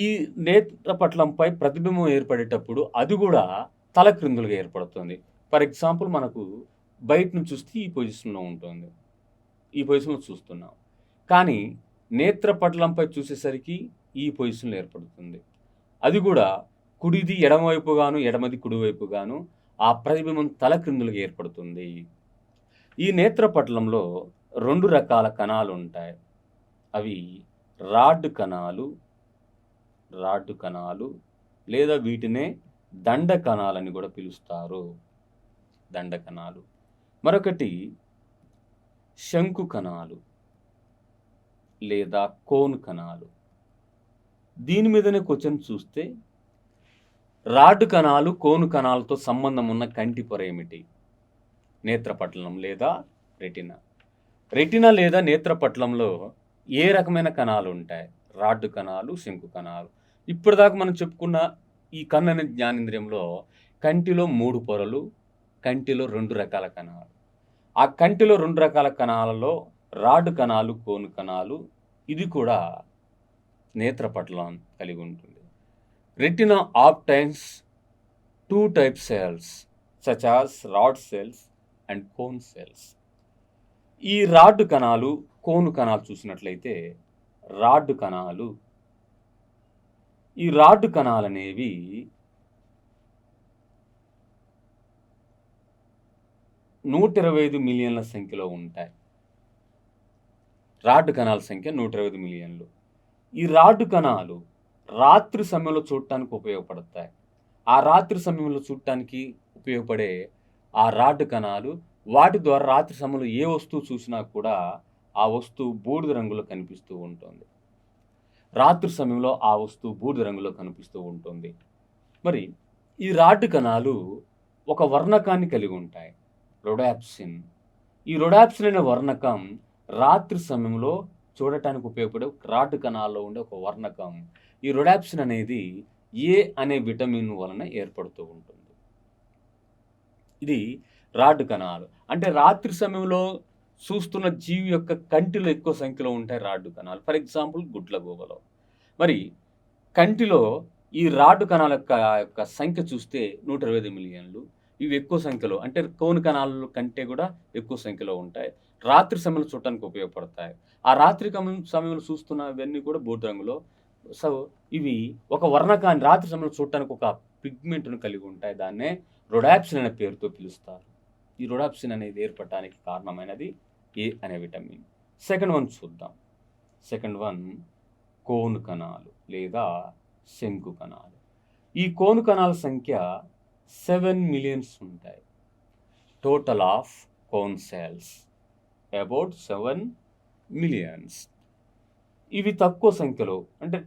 ఈ నేత్రపటలంపై ప్రతిబింబం ఏర్పడేటప్పుడు అది కూడా తలక్రిందులుగా ఏర్పడుతుంది. ఫర్ ఎగ్జాంపుల్, మనకు బయట నుంచి చూస్తే ఈ పొజిషన్లో ఉంటుంది, ఈ పొజిషన్లో చూస్తున్నాం. కానీ నేత్రపటలంపై చూసేసరికి ఈ పొజిషన్లో ఏర్పడుతుంది. అది కూడా కుడిది ఎడమవైపుగాను, ఎడమది కుడివైపుగాను ఆ ప్రతిబింబం తలక్రిందులుగా ఏర్పడుతుంది. ఈ నేత్రపటలంలో 2 రకాల కణాలు ఉంటాయి. అవి రాడ్ కణాలు లేదా వీటినే దండ కణాలని కూడా పిలుస్తారు. దండ కణాలు. మరొకటి శంకు కణాలు లేదా కోన్ కణాలు. దీని మీదనే క్వశ్చన్ చూస్తే, రాడ్ కణాలు, కోను కణాలతో సంబంధం ఉన్న కంటి పొర ఏమిటి? నేత్రపటలం లేదా రెటినా. రెటినా లేదా నేత్రపటలంలో ఏ రకమైన కణాలు ఉంటాయి? రాడ్ కణాలు, శంకు కణాలు. ఇప్పటిదాకా మనం చెప్పుకున్న ఈ కన్ను అనే జ్ఞానేంద్రియంలో కంటిలో 3 పొరలు, కంటిలో 2 రకాల కణాలు. ఆ కంటిలో 2 రకాల కణాలలో రాడ్ కణాలు, కోను కణాలు, ఇది కూడా నేత్రపటలం కలిగి ఉంటుంది. Retina obtains 2 type cells such as rod cells and cone cells. ఈ రాడ్ కణాలు, కోను కణాలు చూసినట్లయితే ఈ రాడ్ కణాలు అనేవి $125 మిలియన్ల సంఖ్యలో ఉంటాయి. రాడ్ కణాల సంఖ్య 125 మిలియన్లు. ఈ రాడ్ కణాలు రాత్రి సమయంలో చూడటానికి ఉపయోగపడతాయి. ఆ రాత్రి సమయంలో చూడటానికి ఉపయోగపడే ఆ రాడ్ కణాలు, వాటి ద్వారా రాత్రి సమయంలో ఏ వస్తువు చూసినా కూడా ఆ వస్తువు బూడిద రంగులో కనిపిస్తూ ఉంటుంది. రాత్రి సమయంలో ఆ వస్తువు బూడిద రంగులో కనిపిస్తూ ఉంటుంది. మరి ఈ రాడ్ కణాలు ఒక వర్ణకాన్ని కలిగి ఉంటాయి. రొడాప్సిన్. ఈ రొడాప్సిన్ అనే వర్ణకం రాత్రి సమయంలో చూడటానికి ఉపయోగపడే రాడ్ కణాల్లో ఉండే ఒక వర్ణకం. ఈ రొడాప్సిన్ అనేది ఏ అనే విటమిన్ వలన ఏర్పడుతూ ఉంటుంది. ఇది రాడ్ కణాలు. అంటే రాత్రి సమయంలో చూస్తున్న జీవి యొక్క కంటిలో ఎక్కువ సంఖ్యలో ఉంటాయి రాడ్ కణాలు. ఫర్ ఎగ్జాంపుల్ గుడ్లగూబలో. మరి కంటిలో ఈ రాడ్ కణాల యొక్క సంఖ్య చూస్తే 125 మిలియన్లు. ఇవి ఎక్కువ సంఖ్యలో అంటే కోన్ కణాల కంటే కూడా ఎక్కువ సంఖ్యలో ఉంటాయి. రాత్రి సమయంలో చూడటానికి ఉపయోగపడతాయి. ఆ రాత్రి సమయంలో చూస్తున్నవన్నీ కూడా బూడిద రంగులో. సో, ఇవి ఒక వర్ణకాన్ని రాత్రి సమయంలో చూడటానికి ఒక పిగ్మెంట్‌ను కలిగి ఉంటాయి. దాన్నే రొడాప్సిన్ అనే పేరుతో పిలుస్తారు. ఈ రొడాప్సిన్ అనేది ఏర్పడటానికి కారణమైనది ఏ అనే విటమిన్. సెకండ్ వన్ చూద్దాం. సెకండ్ వన్ కోన్ కణాలు లేదా శంకు కణాలు. ఈ కోన్ కణాల సంఖ్య 7 మిలియన్స్ ఉంటాయి. Total of cone cells about 7 millions. ఇవి తక్కువ సంఖ్యలో అంటే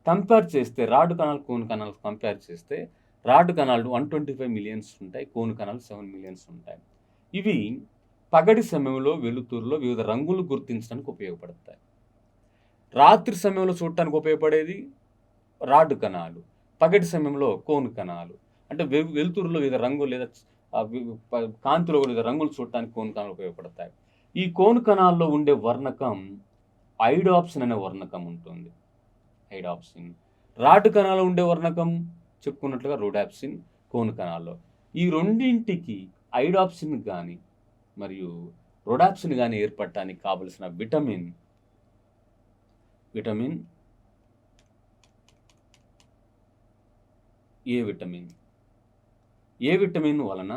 కంపేర్ చేస్తే రాడ్ కణాలు, కోన్ కణాలు కంపేర్ చేస్తే రాడ్ కణాలు 125 మిలియన్స్ ఉంటాయి. కోన్ కణాలు 7 మిలియన్స్ ఉంటాయి. ఇవి పగటి సమయంలో వెలుతురులో వివిధ రంగులు గుర్తించడానికి ఉపయోగపడతాయి. రాత్రి సమయంలో చూడటానికి ఉపయోగపడేది రాడ్ కణాలు. పగటి సమయంలో కోన్ కణాలు. అంటే వెలుతురులో వివిధ రంగులు లేదా కాంతిలో వివిధ రంగులు చూడటానికి కోన్ కణాలు ఉపయోగపడతాయి. ఈ కోన్ కణాల్లో ఉండే వర్ణకం ఐడాప్సిన్ అనే వర్ణకం ఉంటుంది. ఐడాప్సిన్. రాడ్ కణాల్లో ఉండే వర్ణకం చెప్పుకున్నట్లుగా రొడాప్సిన్ కోన్ కణాల్లో. ఈ రెండింటికి ఐడాప్సిన్ గాని మరియు రొడాప్సిన్ గాని ఏర్పడటానికి కావలసిన vitamin A vitamin. A vitamin వలన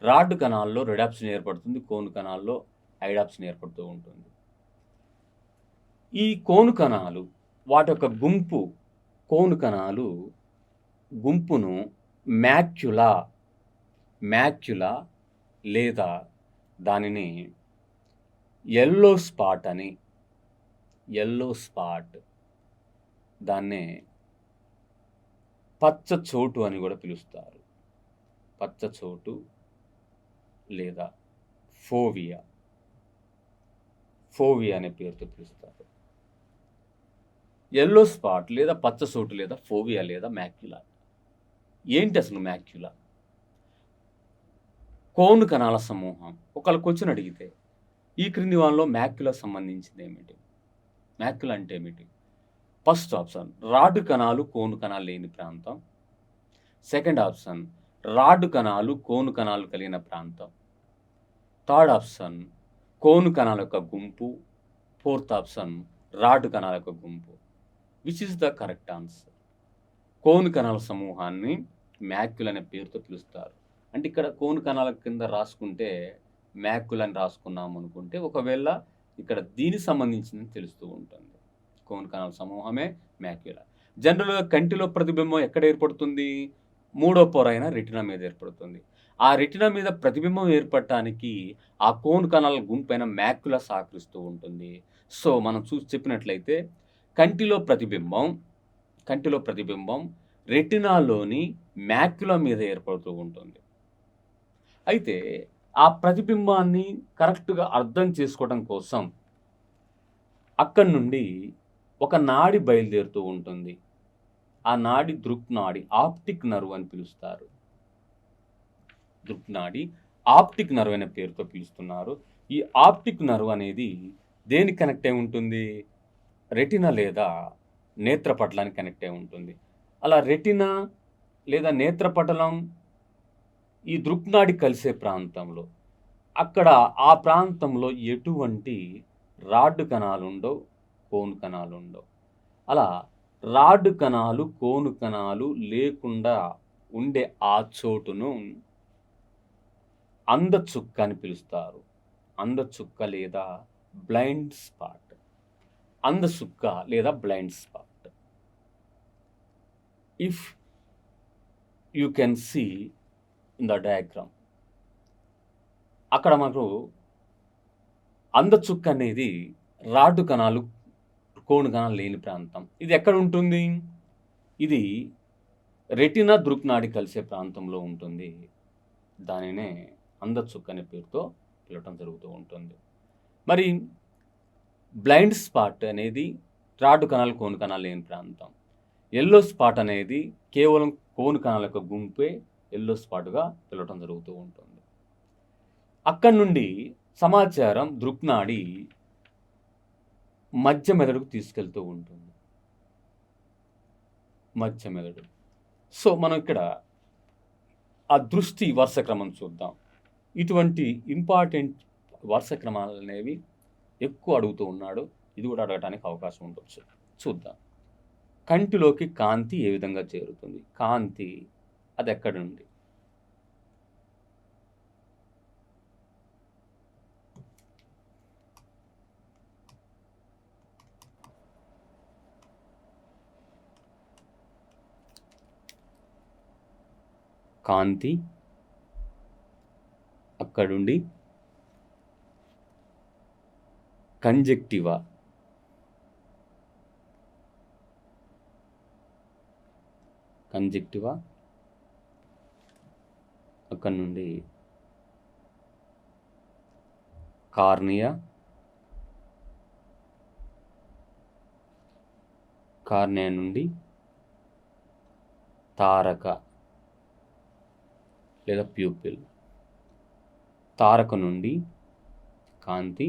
రాడ్ కణాల్లో రొడాప్సిన్ ఏర్పడుతుంది. కోన్ కణాల్లో ఐడాప్సిన్ ఏర్పడుతూ ఉంటుంది. ఈ కోన్ కణాలు వాటి యొక్క గుంపు కోన్ కణాలు గుంపును మ్యాక్యులా లేదా దానిని యెల్లో స్పాట్ దాన్నే పచ్చచోటు అని కూడా పిలుస్తారు. పచ్చచోటు లేదా ఫోవియా అనే పేరుతో పిలుస్తారు. యెల్లో స్పాట్ లేదా పచ్చచోటు లేదా ఫోవియా లేదా మ్యాక్యులా. ఏంటి అసలు మ్యాక్యులా? కోన్ కణాల సమూహం. ఒకళ్ళ క్వెషన్ అడిగితే ఈ క్రింది వానిలో మ్యాక్యులా సంబంధించింది ఏమిటి? మ్యాక్యులా అంటే ఏమిటి? ఫస్ట్ ఆప్షన్ రాడ్ కణాలు, కోన్ కణాలు లేని ప్రాంతం. సెకండ్ ఆప్షన్ రాడ్ కణాలు, కోన్ కణాలు కలిగిన ప్రాంతం. థర్డ్ ఆప్షన్ కోన్ కణాల యొక్క గుంపు. ఫోర్త్ ఆప్షన్ రాడ్ కణాల యొక్క గుంపు. Which is the correct answer? Cone కణాల సమూహాన్ని మ్యాక్యులా అనే పేరుతో పిలుస్తారు. అంటే ఇక్కడ కోన్ కణాల కింద రాసుకుంటే మ్యాక్యులా అని రాసుకున్నాము అనుకుంటే ఒకవేళ ఇక్కడ దీనికి సంబంధించిందని తెలుస్తూ ఉంటుంది. కోన్ కణాల సమూహమే మ్యాక్యులా. జనరల్‌గా కంటిలో ప్రతిబింబం ఎక్కడ ఏర్పడుతుంది? మూడో పొర అయిన రెటినా మీద ఏర్పడుతుంది. ఆ రెటినా మీద ప్రతిబింబం ఏర్పడటానికి ఆ కోన్ కణాల గుంపైన మ్యాక్యులా సహకరిస్తూ ఉంటుంది. సో, మనం చెప్పినట్లయితే కంటిలో ప్రతిబింబం రెటినాలోని మ్యాక్యులా మీద ఏర్పడుతూ ఉంటుంది. అయితే ఆ ప్రతిబింబాన్ని కరెక్ట్‌గా అర్థం చేసుకోవడం కోసం అక్కడి నుండి ఒక నాడి బయలుదేరుతూ ఉంటుంది. ఆ నాడి దృక్నాడి, ఆప్టిక్ నర్వ్ అని పిలుస్తారు. దృక్నాడి, ఆప్టిక్ నర్వ్ అనే పేరుతో పిలుస్తున్నారు. ఈ ఆప్టిక్ నర్వ్ అనేది దేనికి కనెక్ట్ అయి ఉంటుంది? రెటినా లేదా నేత్రపటలానికి కనెక్ట్ అయి ఉంటుంది. అలా రెటినా లేదా నేత్రపటలం ఈ దృక్నాడి కలిసే ప్రాంతంలో అక్కడ ఆ ప్రాంతంలో ఎటువంటి రాడ్ కణాలుండవు, కోన్ కణాలుండవు. అలా రాడ్ కణాలు, కోన్ కణాలు లేకుండా ఉండే ఆ చోటును అందచుక్క అని పిలుస్తారు. అందచుక్క లేదా బ్లైండ్ స్పాట్. అందచుక్క లేదా blind spot. If you can see in the diagram, అక్కడ మనకు అందచుక్క అనేది రాడ్డు కణాలు, కోను కణాలు లేని ప్రాంతం. ఇది ఎక్కడ ఉంటుంది? ఇది రెటినా దృక్నాడి కలిసే ప్రాంతంలో ఉంటుంది. దానినే అందచుక్క అనే పేరుతో పిలవటం జరుగుతూ ఉంటుంది. మరి బ్లైండ్ స్పాట్ అనేది రాడ్డు కణాలు, కోను కణాలు లేని ప్రాంతం. ఎల్లో స్పాట్ అనేది కేవలం కోను కణాల యొక్క గుంపే ఎల్లో స్పాట్గా పిలవటం జరుగుతూ ఉంటుంది. అక్కడి నుండి సమాచారం దృక్నాడి మధ్య మెదడుకు తీసుకెళ్తూ ఉంటుంది. మధ్య మెదడు. సో మనం ఇక్కడ ఆ దృష్టి వరుస క్రమం చూద్దాం. ఇటువంటి ఇంపార్టెంట్ వరుస క్రమాలు అనేవి ఎక్కువ అడుగుతూ ఉన్నాడు. ఇది కూడా అడగడానికి అవకాశం ఉండొచ్చు. చూద్దాం. కంటిలోకి కాంతి ఏ విధంగా చేరుతుంది? కాంతి అది ఎక్కడి నుండి? కాంతి అక్కడుండి కంజక్టివా, అక్కడి నుండి కార్నియా, కార్నియా నుండి తారక లేదా ప్యూపిల్, తారక నుండి కాంతి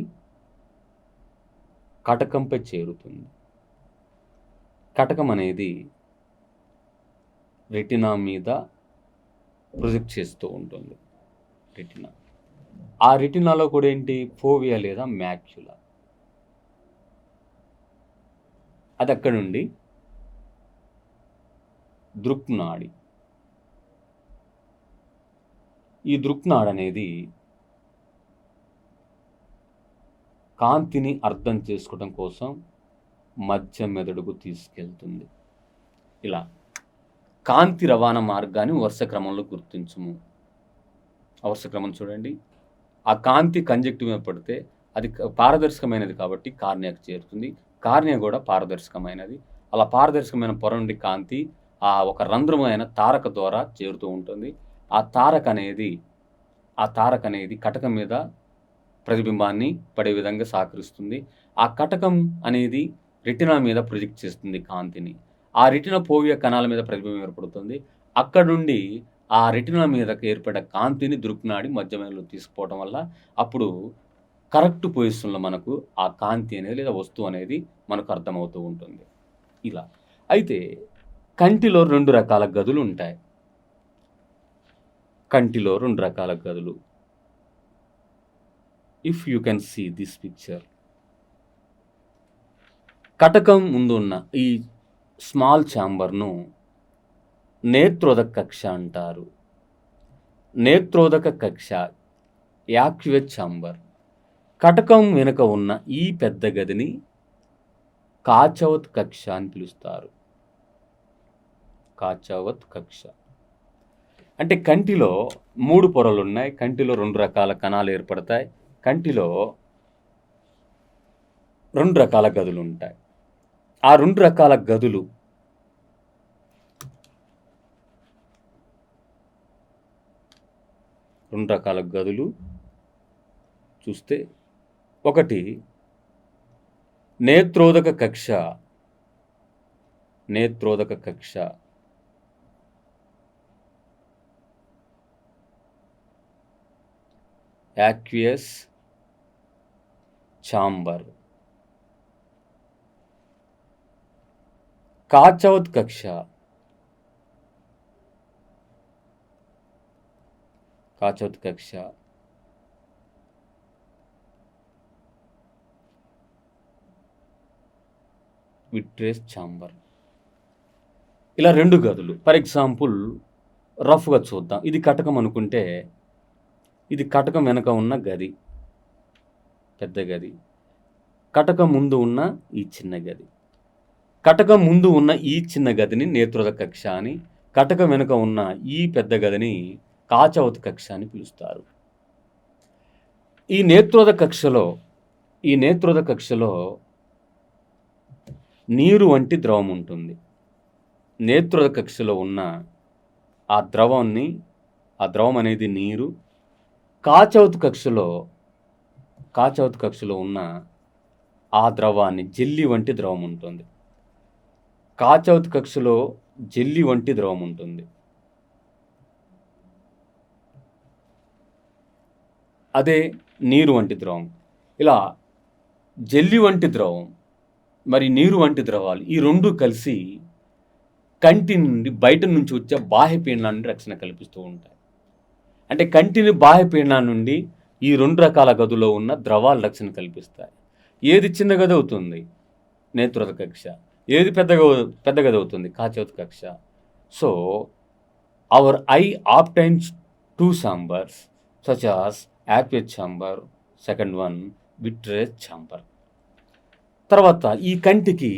కటకంపై చేరుతుంది. కటకం అనేది రెటినా మీద ప్రొజెక్ట్ చేస్తూ ఉంటుంది. రెటినా, ఆ రెటినాలో కూడా ఏంటి? ఫోవియా లేదా మ్యాక్యులా. అది అక్కడి నుండి దృక్నాడి. ఈ దృక్నాడి అనేది కాంతిని అర్థం చేసుకోవడం కోసం మధ్య మెదడుకు తీసుకెళ్తుంది. ఇలా కాంతి రవాణా మార్గాన్ని వరుస క్రమంలో గుర్తించము. వరుస క్రమం చూడండి. ఆ కాంతి కంజక్టివ్ మీద పడితే అది పారదర్శకమైనది కాబట్టి కార్నియాకు చేరుతుంది. కార్నియా కూడా పారదర్శకమైనది. అలా పారదర్శకమైన పొర నుండి కాంతి ఆ ఒక రంధ్రమైన తారక ద్వారా చేరుతూ ఉంటుంది. ఆ తారక అనేది కటకం మీద ప్రతిబింబాన్ని పడే విధంగా సహకరిస్తుంది. ఆ కటకం అనేది రెటినా మీద ప్రొజెక్ట్ చేస్తుంది కాంతిని. ఆ రెటినా ఫోవియా కణాల మీద ప్రతిబింబం ఏర్పడుతుంది. అక్కడ నుండి ఆ రెటినా మీద ఏర్పడే కాంతిని దృక్నాడి మధ్య మెదడులోకి తీసుకుపోవడం వల్ల అప్పుడు కరెక్ట్ పొజిషన్లో మనకు ఆ కాంతి అనేది లేదా వస్తువు అనేది మనకు అర్థమవుతూ ఉంటుంది. ఇలా అయితే కంటిలో 2 రకాల గదులు ఉంటాయి. కంటిలో 2 రకాల గదులు. If you can see this picture, కటకం ముందు ఉన్న ఈ స్మాల్ ఛాంబర్ను నేత్రోదక కక్ష అంటారు. నేత్రోదక కక్ష, యాక్యువేట్ ఛాంబర్. కటకం వెనుక ఉన్న ఈ పెద్ద గదిని కాచవత్ కక్ష అని పిలుస్తారు. కాచవత్ కక్ష అంటే కంటిలో 3 పొరలు ఉన్నాయి. కంటిలో 2 రకాల కణాలు ఏర్పడతాయి. కంటిలో 2 రకాల గదులు ఉంటాయి. ఆ 2 రకాల గదులు చూస్తే, ఒకటి నేత్రోదక కక్ష. Aqueous chamber. కాచవత్ కక్ష. Vitreous chamber. ఇలా 2 గదులు. ఫర్ ఎగ్జాంపుల్ రఫ్గా చూద్దాం. ఇది కటకం అనుకుంటే, ఇది కటకం వెనక ఉన్న గది, పెద్ద గది. కటకం ముందు ఉన్న ఈ చిన్న గది. కటకం ముందు ఉన్న ఈ చిన్న గదిని నేత్రోద కక్ష అని, కటకం వెనుక ఉన్న ఈ పెద్ద గదిని కాచవత్ కక్ష అని పిలుస్తారు. ఈ నేత్రోద కక్షలో నీరు వంటి ద్రవం ఉంటుంది. నేత్రోద కక్షలో ఉన్న ఆ ద్రవం అనేది నీరు. కాచవత్ కక్షలో ఉన్న ఆ ద్రవాన్ని జెల్లీ వంటి ద్రవం ఉంటుంది. కాచవత్ కక్షలో జెల్లీ వంటి ద్రవం ఉంటుంది. అదే నీరు వంటి ద్రవం. ఇలా జెల్లీ వంటి ద్రవం మరి నీరు వంటి ద్రవాలు ఈ రెండు కలిసి కంటి నుండి బయట నుంచి వచ్చే బాహ్య పీడనాన్ని నుండి రక్షణ కల్పిస్తూ ఉంటాయి. అంటే కంటిని బాహ్య పీడనం నుండి ఈ రెండు రకాల గదుల్లో ఉన్న ద్రవాలు రక్షణ కల్పిస్తాయి. ఏది చిన్న గది అవుతుంది? నేత్రోద కక్ష. ఏది పెద్ద గది అవుతుంది? కాచవత్ కక్ష. So our eye obtains two chambers such as aqueous chamber, second one vitreous chamber. తర్వాత ఈ కంటికి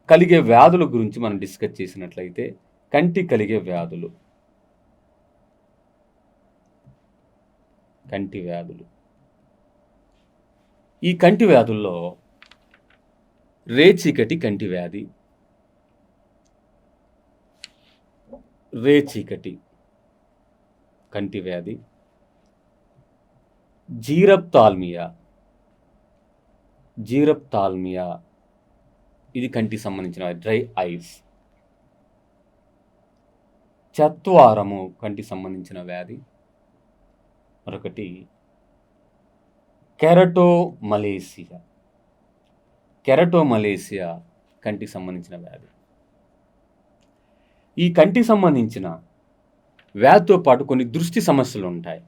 కలిగే వ్యాధుల గురించి మనం డిస్కస్ చేసినట్లయితే, కంటి కలిగే వ్యాధులు, ఈ కంటి వ్యాధుల్లో రేచీకటి కంటి వ్యాధి, జీరప్థాల్మియా ఇది కంటికి సంబంధించిన డ్రై ఐస్. చత్వారము కంటికి సంబంధించిన వ్యాధి. మరొకటి కెరటోమలేసియా కంటికి సంబంధించిన వ్యాధి. ఈ కంటికి సంబంధించిన వ్యాధితో పాటు కొన్ని దృష్టి సమస్యలు ఉంటాయి.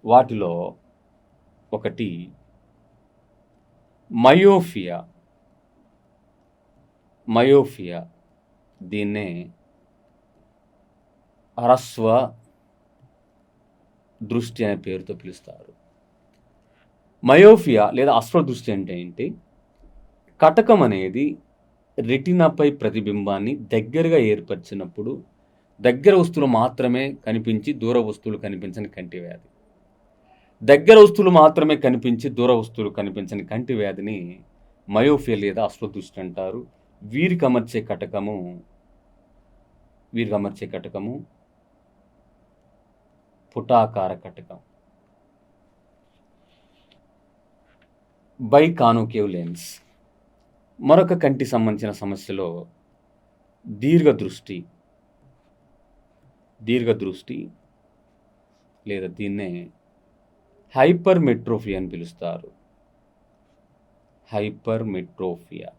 వాటిలో ఒకటి మయోఫియా. దీన్నే హ్రస్వ దృష్టి అనే పేరుతో పిలుస్తారు. మయోఫియా లేదా అశ్వదృష్టి అంటే ఏంటి? కటకం అనేది రెటినాపై ప్రతిబింబాన్ని దగ్గరగా ఏర్పరిచినప్పుడు దగ్గర వస్తువులు మాత్రమే కనిపించి దూర వస్తువులు కనిపించని కంటి వ్యాధి. దగ్గర వస్తువులు మాత్రమే కనిపించి దూర వస్తువులు కనిపించని కంటి వ్యాధిని మయోఫియా లేదా అశ్వదృష్టి అంటారు. వీరికి అమర్చే కటకము పుటాకార కటకం. బైకానోకేవ్ లెన్స్. మరొక కంటి సంబంధించిన సమస్యలో దీర్ఘదృష్టి లేదా దీన్నే హైపర్మెట్రోఫియా అని పిలుస్తారు. హైపర్మెట్రోఫియా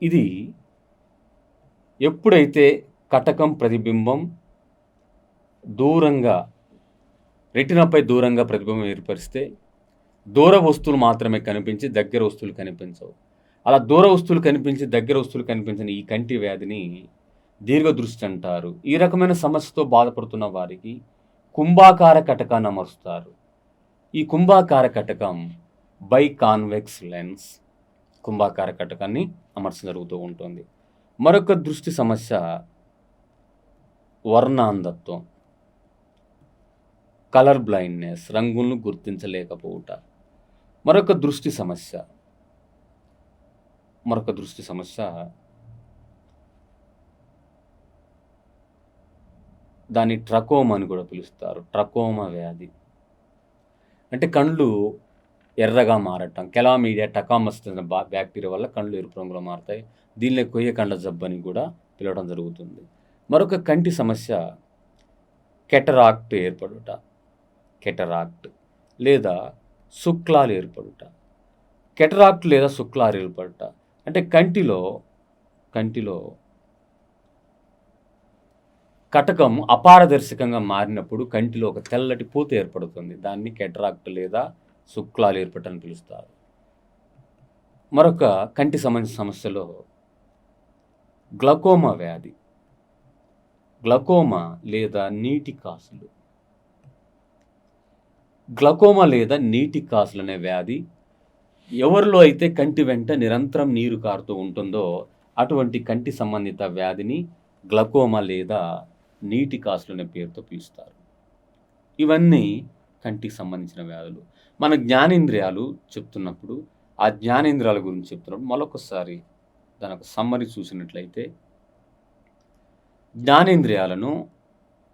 ఇది ఎప్పుడైతే కటకం ప్రతిబింబం రెటినాపై దూరంగా ప్రతిబింబం ఏర్పరిస్తే దూర వస్తువులు మాత్రమే కనిపించి దగ్గర వస్తువులు కనిపించవు. అలా దూర వస్తువులు కనిపించి దగ్గర వస్తువులు కనిపించని ఈ కంటి వ్యాధిని దీర్ఘదృష్టి అంటారు. ఈ రకమైన సమస్యతో బాధపడుతున్న వారికి కుంభాకార కటకాన్ని అమరుస్తారు. ఈ కుంభాకార కటకం బైకాన్వెక్స్ లెన్స్ కుంభాకార కటకాన్ని అమర్చడం జరుగుతూ ఉంటుంది. మరొక దృష్టి సమస్య వర్ణాంధత్వం, కలర్ బ్లైండ్నెస్, రంగులను గుర్తించలేకపోవుట. మరొక దృష్టి సమస్య దాన్ని ట్రకోమా అని కూడా పిలుస్తారు. ట్రకోమా వ్యాధి అంటే కళ్ళు ఎర్రగా మారటం. కెలామీడియా టకామస్ అనే బ్యాక్టీరియా వల్ల కళ్ళు ఎరుపు రంగులో మారుతాయి. దీనిలో కొయ్య కండ్ల జబ్బు అని కూడా పిలవడం జరుగుతుంది. మరొక కంటి సమస్య కెటరాక్ట్ లేదా శుక్లాలు ఏర్పడుట. అంటే కంటిలో కటకం అపారదర్శకంగా మారినప్పుడు కంటిలో ఒక తెల్లటి పూత ఏర్పడుతుంది. దాన్ని కెటరాక్ట్ లేదా శుక్లాలు ఏర్పడటం పిలుస్తారు. మరొక కంటి సంబంధించిన సమస్యలో గ్లకోమా వ్యాధి, లేదా నీటి కాసులు. గ్లకోమా లేదా నీటి కాసులనే వ్యాధి ఎవరిలో అయితే కంటి వెంట నిరంతరం నీరు కారుతూ ఉంటుందో అటువంటి కంటి సంబంధిత వ్యాధిని గ్లకోమా లేదా నీటి కాసులనే పేరుతో పిలుస్తారు. ఇవన్నీ కంటికి సంబంధించిన వ్యాధులు. మన జ్ఞానేంద్రియాలు చెప్తున్నప్పుడు, ఆ జ్ఞానేంద్రియాల గురించి చెప్తున్నప్పుడు మరొకసారి దానొక సమ్మరీ చూసినట్లయితే, జ్ఞానేంద్రియాలను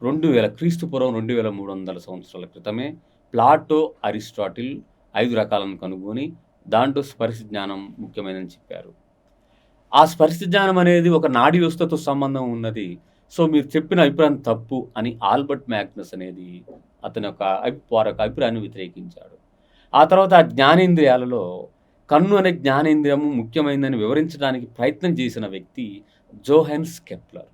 2300 సంవత్సరాల క్రితమే ప్లాటో, అరిస్టాటిల్ 5 రకాలను కనుగొని దాంట్లో స్పర్శ జ్ఞానం ముఖ్యమైనదని చెప్పారు. ఆ స్పర్శ జ్ఞానం అనేది ఒక నాడీ వ్యవస్థతో సంబంధం ఉన్నది. సో, మీరు చెప్పిన అభిప్రాయం తప్పు అని ఆల్బర్ట్ మ్యాగ్నస్ అనేది అతని యొక్క వారొక అభిప్రాయాన్ని వ్యతిరేకించాడు. ఆ తర్వాత ఆ జ్ఞానేంద్రియాలలో కన్ను అనే జ్ఞానేంద్రియము ముఖ్యమైనదని వివరించడానికి ప్రయత్నం చేసిన వ్యక్తి జోహెన్స్ కెప్లర్.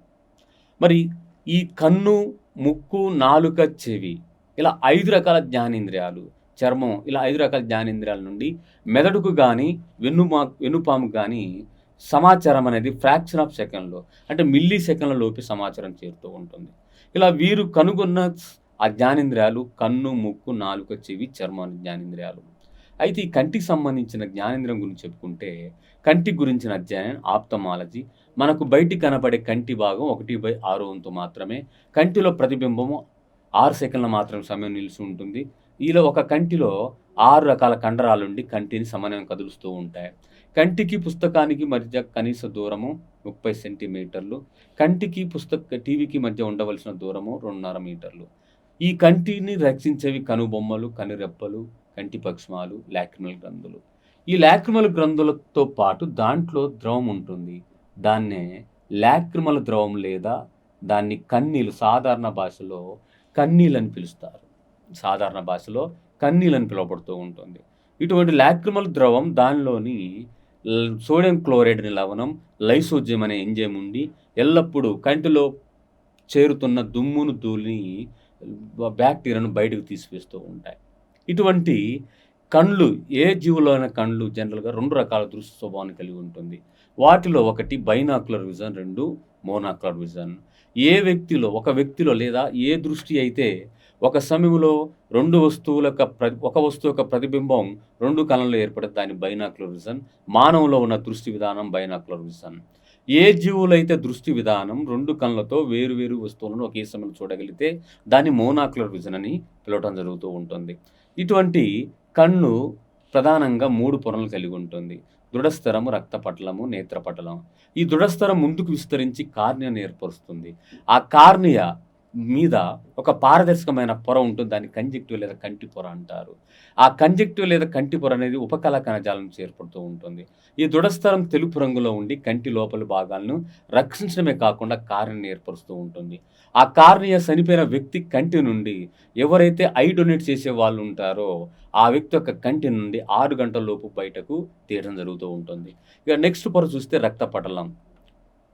మరి ఈ కన్ను, ముక్కు, నాలుక, చెవి ఇలా 5 రకాల జ్ఞానేంద్రియాలు, చర్మం ఇలా 5 రకాల జ్ఞానేంద్రియాల నుండి మెదడుకు గానీ, వెన్నుపాముకు గానీ సమాచారం అనేది ఫ్రాక్షన్ ఆఫ్ సెకండ్‌లో అంటే మిల్లీ సెకన్ల లోపే సమాచారం చేరుతూ ఉంటుంది. ఇలా వీరు కనుగొన్న ఆ జ్ఞానేంద్రియాలు కన్ను, ముక్కు, నాలుక, చెవి, చర్మం జ్ఞానేంద్రియాలు. అయితే ఈ కంటికి సంబంధించిన జ్ఞానేంద్రియం గురించి చెప్పుకుంటే, కంటి గురించిన అధ్యయనం ఆప్థమాలజీ. మనకు బయటికి కనపడే కంటి భాగం 1/6 వంతు మాత్రమే. కంటిలో ప్రతిబింబము 6 సెకన్ల మాత్రమే సమయం నిలిచి ఉంటుంది. ఈలో ఒక కంటిలో 6 రకాల కండరాలుండి కంటిని సమన్వయం కదులుస్తూ ఉంటాయి. కంటికి, పుస్తకానికి మధ్య కనీస దూరము 30 సెంటీమీటర్లు. కంటికి, టీవీకి మధ్య ఉండవలసిన దూరము 2.5 మీటర్లు. ఈ కంటిని రక్షించేవి కనుబొమ్మలు, కనురెప్పలు, కంటి పక్ష్మాలు, లాక్రిమల్ గ్రంథులు. ఈ లాక్రిమల్ గ్రంథులతో పాటు దాంట్లో ద్రవం ఉంటుంది. దాన్నే లాక్రిమల్ ద్రవం లేదా దాన్ని కన్నీలు సాధారణ భాషలో కన్నీలని పిలుస్తారు. సాధారణ భాషలో కన్నీలని పిలువబడుతూ ఉంటుంది. ఇటువంటి లాక్రిమల్ ద్రవం దానిలోని సోడియం క్లోరైడ్ అనే లవణం, లైసోజైమ్ అనే ఎంజైమ్ ఉండి ఎల్లప్పుడూ కంటిలో చేరుతున్న దుమ్మును, ధూళిని, బ్యాక్టీరియాను బయటకు తీసివేస్తూ ఉంటాయి. ఇటువంటి కండ్లు ఏ జీవులో అయినా కండ్లు జనరల్‌గా 2 రకాల దృష్టి స్వభావాన్ని కలిగి ఉంటుంది. వాటిలో ఒకటి బైనాక్యులర్ విజన్, 2 మోనాక్యులర్ విజన్. ఒక వ్యక్తిలో లేదా ఏ దృష్టి అయితే ఒక సమయంలో 2 వస్తువుల యొక్క ఒక వస్తువు యొక్క ప్రతిబింబం 2 కళ్ళలో ఏర్పడితే దాన్ని బైనాక్యులర్ విజన్. మానవులో ఉన్న దృష్టి విధానం బైనాక్యులర్ విజన్. ఏ జీవులైతే దృష్టి విధానం 2 కళ్ళతో వేరు వేరు వస్తువులను ఒకే సమయంలో చూడగలిగితే దాన్ని మోనాక్యులర్ విజన్ అని పిలవటం జరుగుతూ ఉంటుంది. ఇటువంటి కన్ను ప్రధానంగా 3 పొరలను కలిగి ఉంటుంది. దృఢస్థరము, రక్తపటలము, నేత్రపటలం. ఈ దృఢస్థరం ముందుకు విస్తరించి కార్నియాను ఏర్పరుస్తుంది. ఆ కార్నియా మీద ఒక పారదర్శకమైన పొర ఉంటుంది. దాన్ని కంజక్టివ్ లేదా కంటి పొర అంటారు. ఆ కంజక్టివ్ లేదా కంటి పొర అనేది ఉపకళా కణజాలం నుంచి ఏర్పడుతూ ఉంటుంది. ఈ దృఢస్థరం తెలుపు రంగులో ఉండి కంటి లోపలి భాగాలను రక్షించడమే కాకుండా కార్నియాను ఏర్పరుస్తూ ఉంటుంది. ఆ కార్నియా చనిపోయిన వ్యక్తి కంటి నుండి ఎవరైతే ఐ డొనేట్ చేసే వాళ్ళు ఉంటారో ఆ వ్యక్తి యొక్క కంటి నుండి 6 గంటల లోపు బయటకు తీయడం జరుగుతూ ఉంటుంది. ఇక నెక్స్ట్ పొర చూస్తే రక్తపటలం,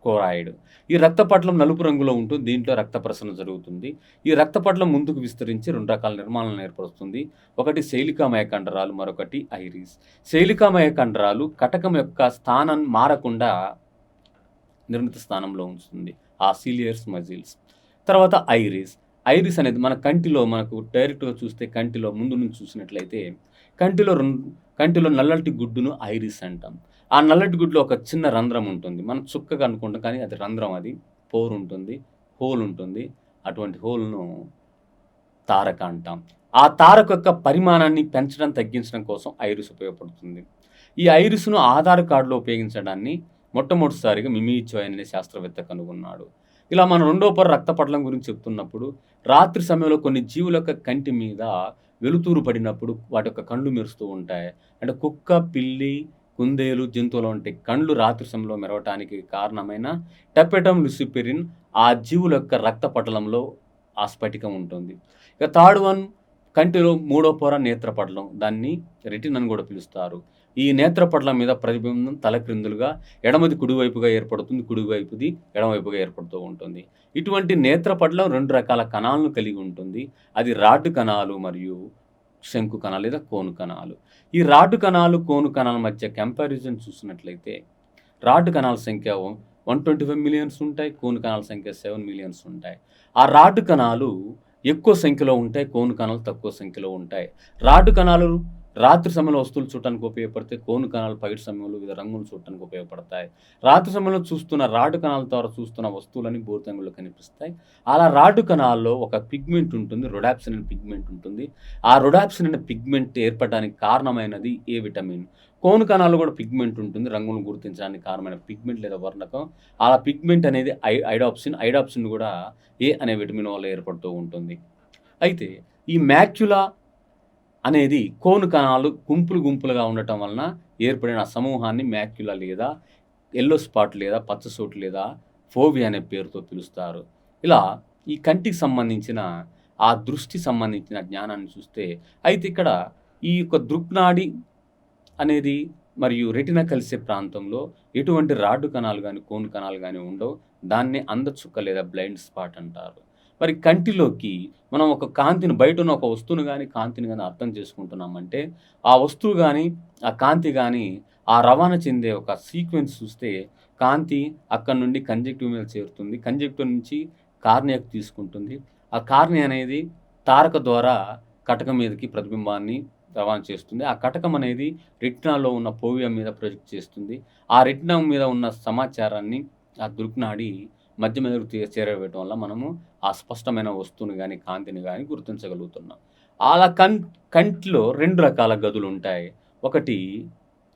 కోరాయిడ్. ఈ రక్తపటలం నలుపు రంగులో ఉంటుంది. దీంట్లో రక్త ప్రసరణ జరుగుతుంది. ఈ రక్తపటలం ముందుకు విస్తరించి 2 రకాల నిర్మాణాలను ఏర్పరుస్తుంది. ఒకటి శైలికామయ కండరాలు, మరొకటి ఐరిస్. శైలికామయ కండరాలు కటకం యొక్క స్థానం మారకుండా నిర్మిత స్థానంలో ఉంచుతుంది. ఆ సిలియర్స్ మజిల్స్. తర్వాత ఐరిస్. ఐరిస్ అనేది మన కంటిలో మనకు డైరెక్ట్‌గా చూస్తే కంటిలో ముందు నుంచి చూసినట్లయితే కంటిలో నల్లటి గుడ్డును ఐరిస్ అంటాం. ఆ నల్లటి గుడ్డులో ఒక చిన్న రంధ్రం ఉంటుంది. మనం చుక్కగా అనుకుంటాం కానీ అది రంధ్రం, అది పోర్ ఉంటుంది, హోల్ ఉంటుంది. అటువంటి హోల్‌ను తారక అంటాం. ఆ తారక యొక్క పరిమాణాన్ని పెంచడం, తగ్గించడం కోసం ఐరిస్ ఉపయోగపడుతుంది. ఈ ఐరిస్‌ను ఆధార్ కార్డ్‌లో ఉపయోగించడాన్ని మొట్టమొదటిసారిగా మిమీచోయన్ అనే శాస్త్రవేత్త కనుగొన్నాడు. ఇలా మనం రెండో పొర రక్తపటలం గురించి చెప్తున్నప్పుడు రాత్రి సమయంలో కొన్ని జీవుల యొక్క కంటి మీద వెలుతురు పడినప్పుడు వాటి యొక్క కళ్ళు మెరుస్తూ ఉంటాయి. అంటే కుక్క, పిల్లి, కుందేలు జంతువుల వంటి కండ్లు రాత్రి సమయంలో మెరవటానికి కారణమైన టపెటమ్ లూసిఫెరిన్ ఆ జీవుల యొక్క రక్తపటలంలో ఆ స్ఫటికం ఉంటుంది. ఇక థర్డ్ వన్ కంటిలో మూడో పొర నేత్రపటలం. దాన్ని రెటినా అని కూడా పిలుస్తారు. ఈ నేత్రపటలం మీద ప్రతిబింబం తలక్రిందులుగా ఎడమది కుడివైపుగా ఏర్పడుతుంది, కుడివైపుది ఎడమవైపుగా ఏర్పడుతూ ఉంటుంది. ఇటువంటి నేత్రపటలం 2 రకాల కణాలను కలిగి ఉంటుంది. అది రాడ్ కణాలు మరియు శంకు కణాలు లేదా కోను కణాలు. ఈ రాడ్ కణాలు, కోను కణాల మధ్య కంపారిజన్ చూసినట్లయితే రాడ్ కణాల సంఖ్య 125 మిలియన్స్ ఉంటాయి. కోను కణాల సంఖ్య 7 మిలియన్స్ ఉంటాయి. ఆ రాడ్ కణాలు ఎక్కువ సంఖ్యలో ఉంటాయి. కోన్ కణాలు తక్కువ సంఖ్యలో ఉంటాయి. రాడ్ కణాలు రాత్రి సమయంలో వస్తువులు చూడటానికి ఉపయోగపడతాయి. కోన్ కణాలు పగటి సమయంలో వివిధ రంగులు చూడటానికి ఉపయోగపడతాయి. రాత్రి సమయంలో చూస్తున్న రాడ్ కణాల ద్వారా చూస్తున్న వస్తువులన్నీ బూడిద రంగులో కనిపిస్తాయి. అలా రాడ్ కణాల్లో ఒక పిగ్మెంట్ ఉంటుంది. రొడాప్సిన్ అనే పిగ్మెంట్ ఉంటుంది. ఆ రొడాప్సిన్ అనే పిగ్మెంట్ ఏర్పడడానికి కారణమైనది ఏ విటమిన్. కోన్ కణాల్లో కూడా పిగ్మెంట్ ఉంటుంది. రంగులను గుర్తించడానికి కారణమైన పిగ్మెంట్ లేదా వర్ణకం. ఆ పిగ్మెంట్ అనేది ఐడాప్సిన్. ఐడాప్సిన్ కూడా ఏ అనే విటమిన్ వల్ల ఏర్పడుతూ ఉంటుంది. అయితే ఈ మాక్యులా అనేది కోన్ కణాలు గుంపులుగా ఉండటం వలన ఏర్పడిన సమూహాన్ని మాక్యులా లేదా యెల్లో స్పాట్ లేదా పచ్చసోటు లేదా ఫోవియా అనే పేరుతో పిలుస్తారు. ఇలా ఈ కంటికి సంబంధించిన ఆ దృష్టి సంబంధించిన జ్ఞానాన్ని చూస్తే అయితే ఇక్కడ ఈ యొక్క దృక్నాడి అనేది మరియు రెటినా కలిసే ప్రాంతంలో ఎటువంటి రాడ్ కణాలు గాని, కోన్ కణాలు గాని ఉండవు. దాన్నే అందచుక్క లేదా బ్లైండ్ స్పాట్ అంటారు. మరి కంటిలోకి మనం ఒక కాంతిని బయటున్న ఒక వస్తువుని గాని, కాంతిని గాని అర్థం చేసుకుంటున్నామంటే, ఆ వస్తువు గాని, ఆ కాంతి గాని ఆ రవాణా చెందే ఒక సీక్వెన్స్ చూస్తే కాంతి అక్కడి నుండి కంజక్టివ్ మీద చేరుతుంది. కంజక్టివ్ నుంచి కార్నియాకు తీసుకుంటుంది. ఆ కార్నియా అనేది తారక ద్వారా కటకం మీదకి ప్రతిబింబాన్ని రవాణా చేస్తుంది. ఆ కటకం అనేది రెటినాలో ఉన్న ఫోవియా మీద ప్రొజెక్ట్ చేస్తుంది. ఆ రెటినా మీద ఉన్న సమాచారాన్ని ఆ దృక్నాడి మధ్య మెదడుకు చేరవేయటం వల్ల మనము ఆ స్పష్టమైన వస్తువుని గాని, కాంతిని గాని గుర్తించగలుగుతున్నాం. అలా కంటిలో 2 రకాల గదులుంటాయి. ఒకటి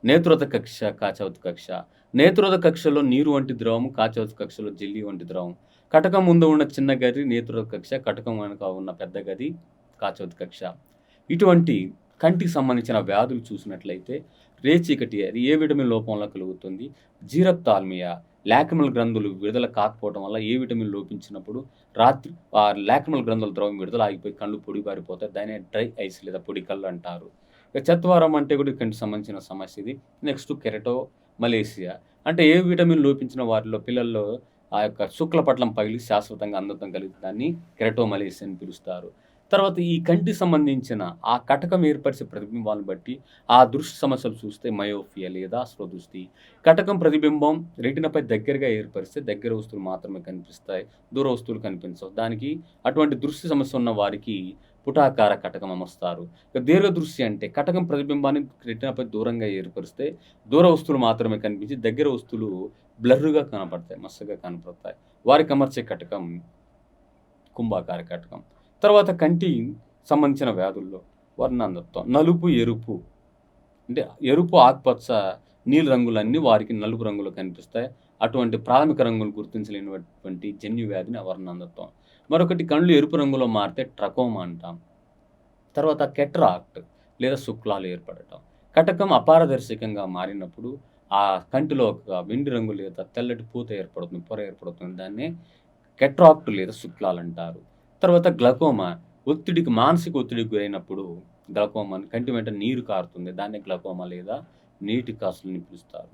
నేత్రోద కక్ష, కాచవత్ కక్ష. నేత్రోద కక్షలో నీరు వంటి ద్రవము, కాచవత్ కక్షలో జెల్లీ వంటి ద్రవం. కటకం ముందు ఉన్న చిన్న గది నేత్రోద కక్ష, కటకం వెనుక ఉన్న పెద్ద గది కాచవత్ కక్ష. ఇటువంటి కంటికి సంబంధించిన వ్యాధులు చూసినట్లయితే రేచీకటి అది ఏ విటమిన్ లోపం వల్ల కలుగుతుంది. జీరప్థాల్మియా లాక్రిమల్ గ్రంథులు విడుదల కాకపోవడం వల్ల ఏ విటమిన్ లోపించినప్పుడు రాత్రి లాక్రిమల్ గ్రంథుల ద్రవం విడుదల ఆగిపోయి కళ్ళు పొడిబారిపోతాయి. దాన్నే డ్రై ఐస్ లేదా పొడి కళ్ళు అంటారు. ఇక చత్వారం అంటే కూడా కంటికి సంబంధించిన సమస్య ఇది. నెక్స్ట్ కెరటో మలేసియా అంటే ఏ విటమిన్ లోపించిన వారిలో పిల్లల్లో ఆ యొక్క శుక్లపట్లం పగిలి శాశ్వతంగా అంధత్వం కలిగి దాన్ని కెరటో మలేసియా అని పిలుస్తారు. తర్వాత ఈ కంటికి సంబంధించిన ఆ కటకం ఏర్పరిచే ప్రతిబింబాలను బట్టి ఆ దృష్టి సమస్యలు చూస్తే మయోపియా లేదా అశ్వదృష్టి. కటకం ప్రతిబింబం రెటినాపై దగ్గరగా ఏర్పరిస్తే దగ్గర వస్తువులు మాత్రమే కనిపిస్తాయి. దూర వస్తువులు కనిపించవు. దానికి అటువంటి దృష్టి సమస్య ఉన్న వారికి పుటాకార కటకం అమర్స్తారు. ఇక దీర్ఘదృష్టి అంటే కటకం ప్రతిబింబాన్ని రెటినాపై దూరంగా ఏర్పరిస్తే దూర వస్తువులు మాత్రమే కనిపించి దగ్గర వస్తువులు బ్లర్రుగా కనపడతాయి, మసకగా కనపడతాయి. వారికి అమర్చే కటకం కుంభాకార కటకం. తర్వాత కంటి సంబంధించిన వ్యాధుల్లో వర్ణాంధత్వం, నలుపు, ఎరుపు అంటే ఎరుపు, ఆకుపచ్చ, నీలి రంగులన్నీ వారికి నలుపు రంగులో కనిపిస్తాయి. అటువంటి ప్రాథమిక రంగులు గుర్తించలేనటువంటి జన్యు వ్యాధిని వర్ణాంధత్వం. మరొకటి కళ్ళు ఎరుపు రంగులో మారితే ట్రకోమా అంటాం. తర్వాత కెట్రాక్ట్ లేదా శుక్లాలు ఏర్పడటం. కటకం అపారదర్శకంగా మారినప్పుడు ఆ కంటిలో ఒక వెండి రంగు లేదా తెల్లటి పూత ఏర్పడుతుంది, పొర ఏర్పడుతుంది. దాన్నే కెట్రాక్ట్ లేదా శుక్లాలు అంటారు. తర్వాత గ్లకోమా మానసిక ఒత్తిడికి గురైనప్పుడు గ్లకోమా కంటి వెంట నీరు కారుతుంది. దాన్నే గ్లకోమా లేదా నీటి కాసులని పిలుస్తారు.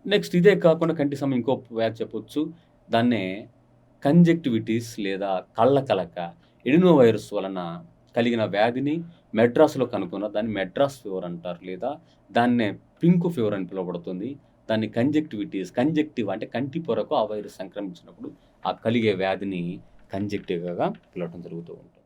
నెక్స్ట్ ఇదే కాకుండా కంటి సమయం ఇంకో వ్యాధి చెప్పొచ్చు. దాన్నే కంజక్టివిటీస్ లేదా కళ్ళ కలక. ఎడినో వైరస్ వలన కలిగిన వ్యాధిని మెడ్రాస్‌లో కనుగొన్నారు. దాన్ని మెడ్రాస్ ఫీవర్ అంటారు. లేదా దాన్నే పింక్ ఫీవర్ అని పిలువబడుతుంది. దాన్ని కంజక్టివ్ అంటే కంటి పొరకు ఆ వైరస్ సంక్రమించినప్పుడు ఆ కలిగే వ్యాధిని కంజక్టివ్‌గా పిలవడం జరుగుతూ ఉంటుంది.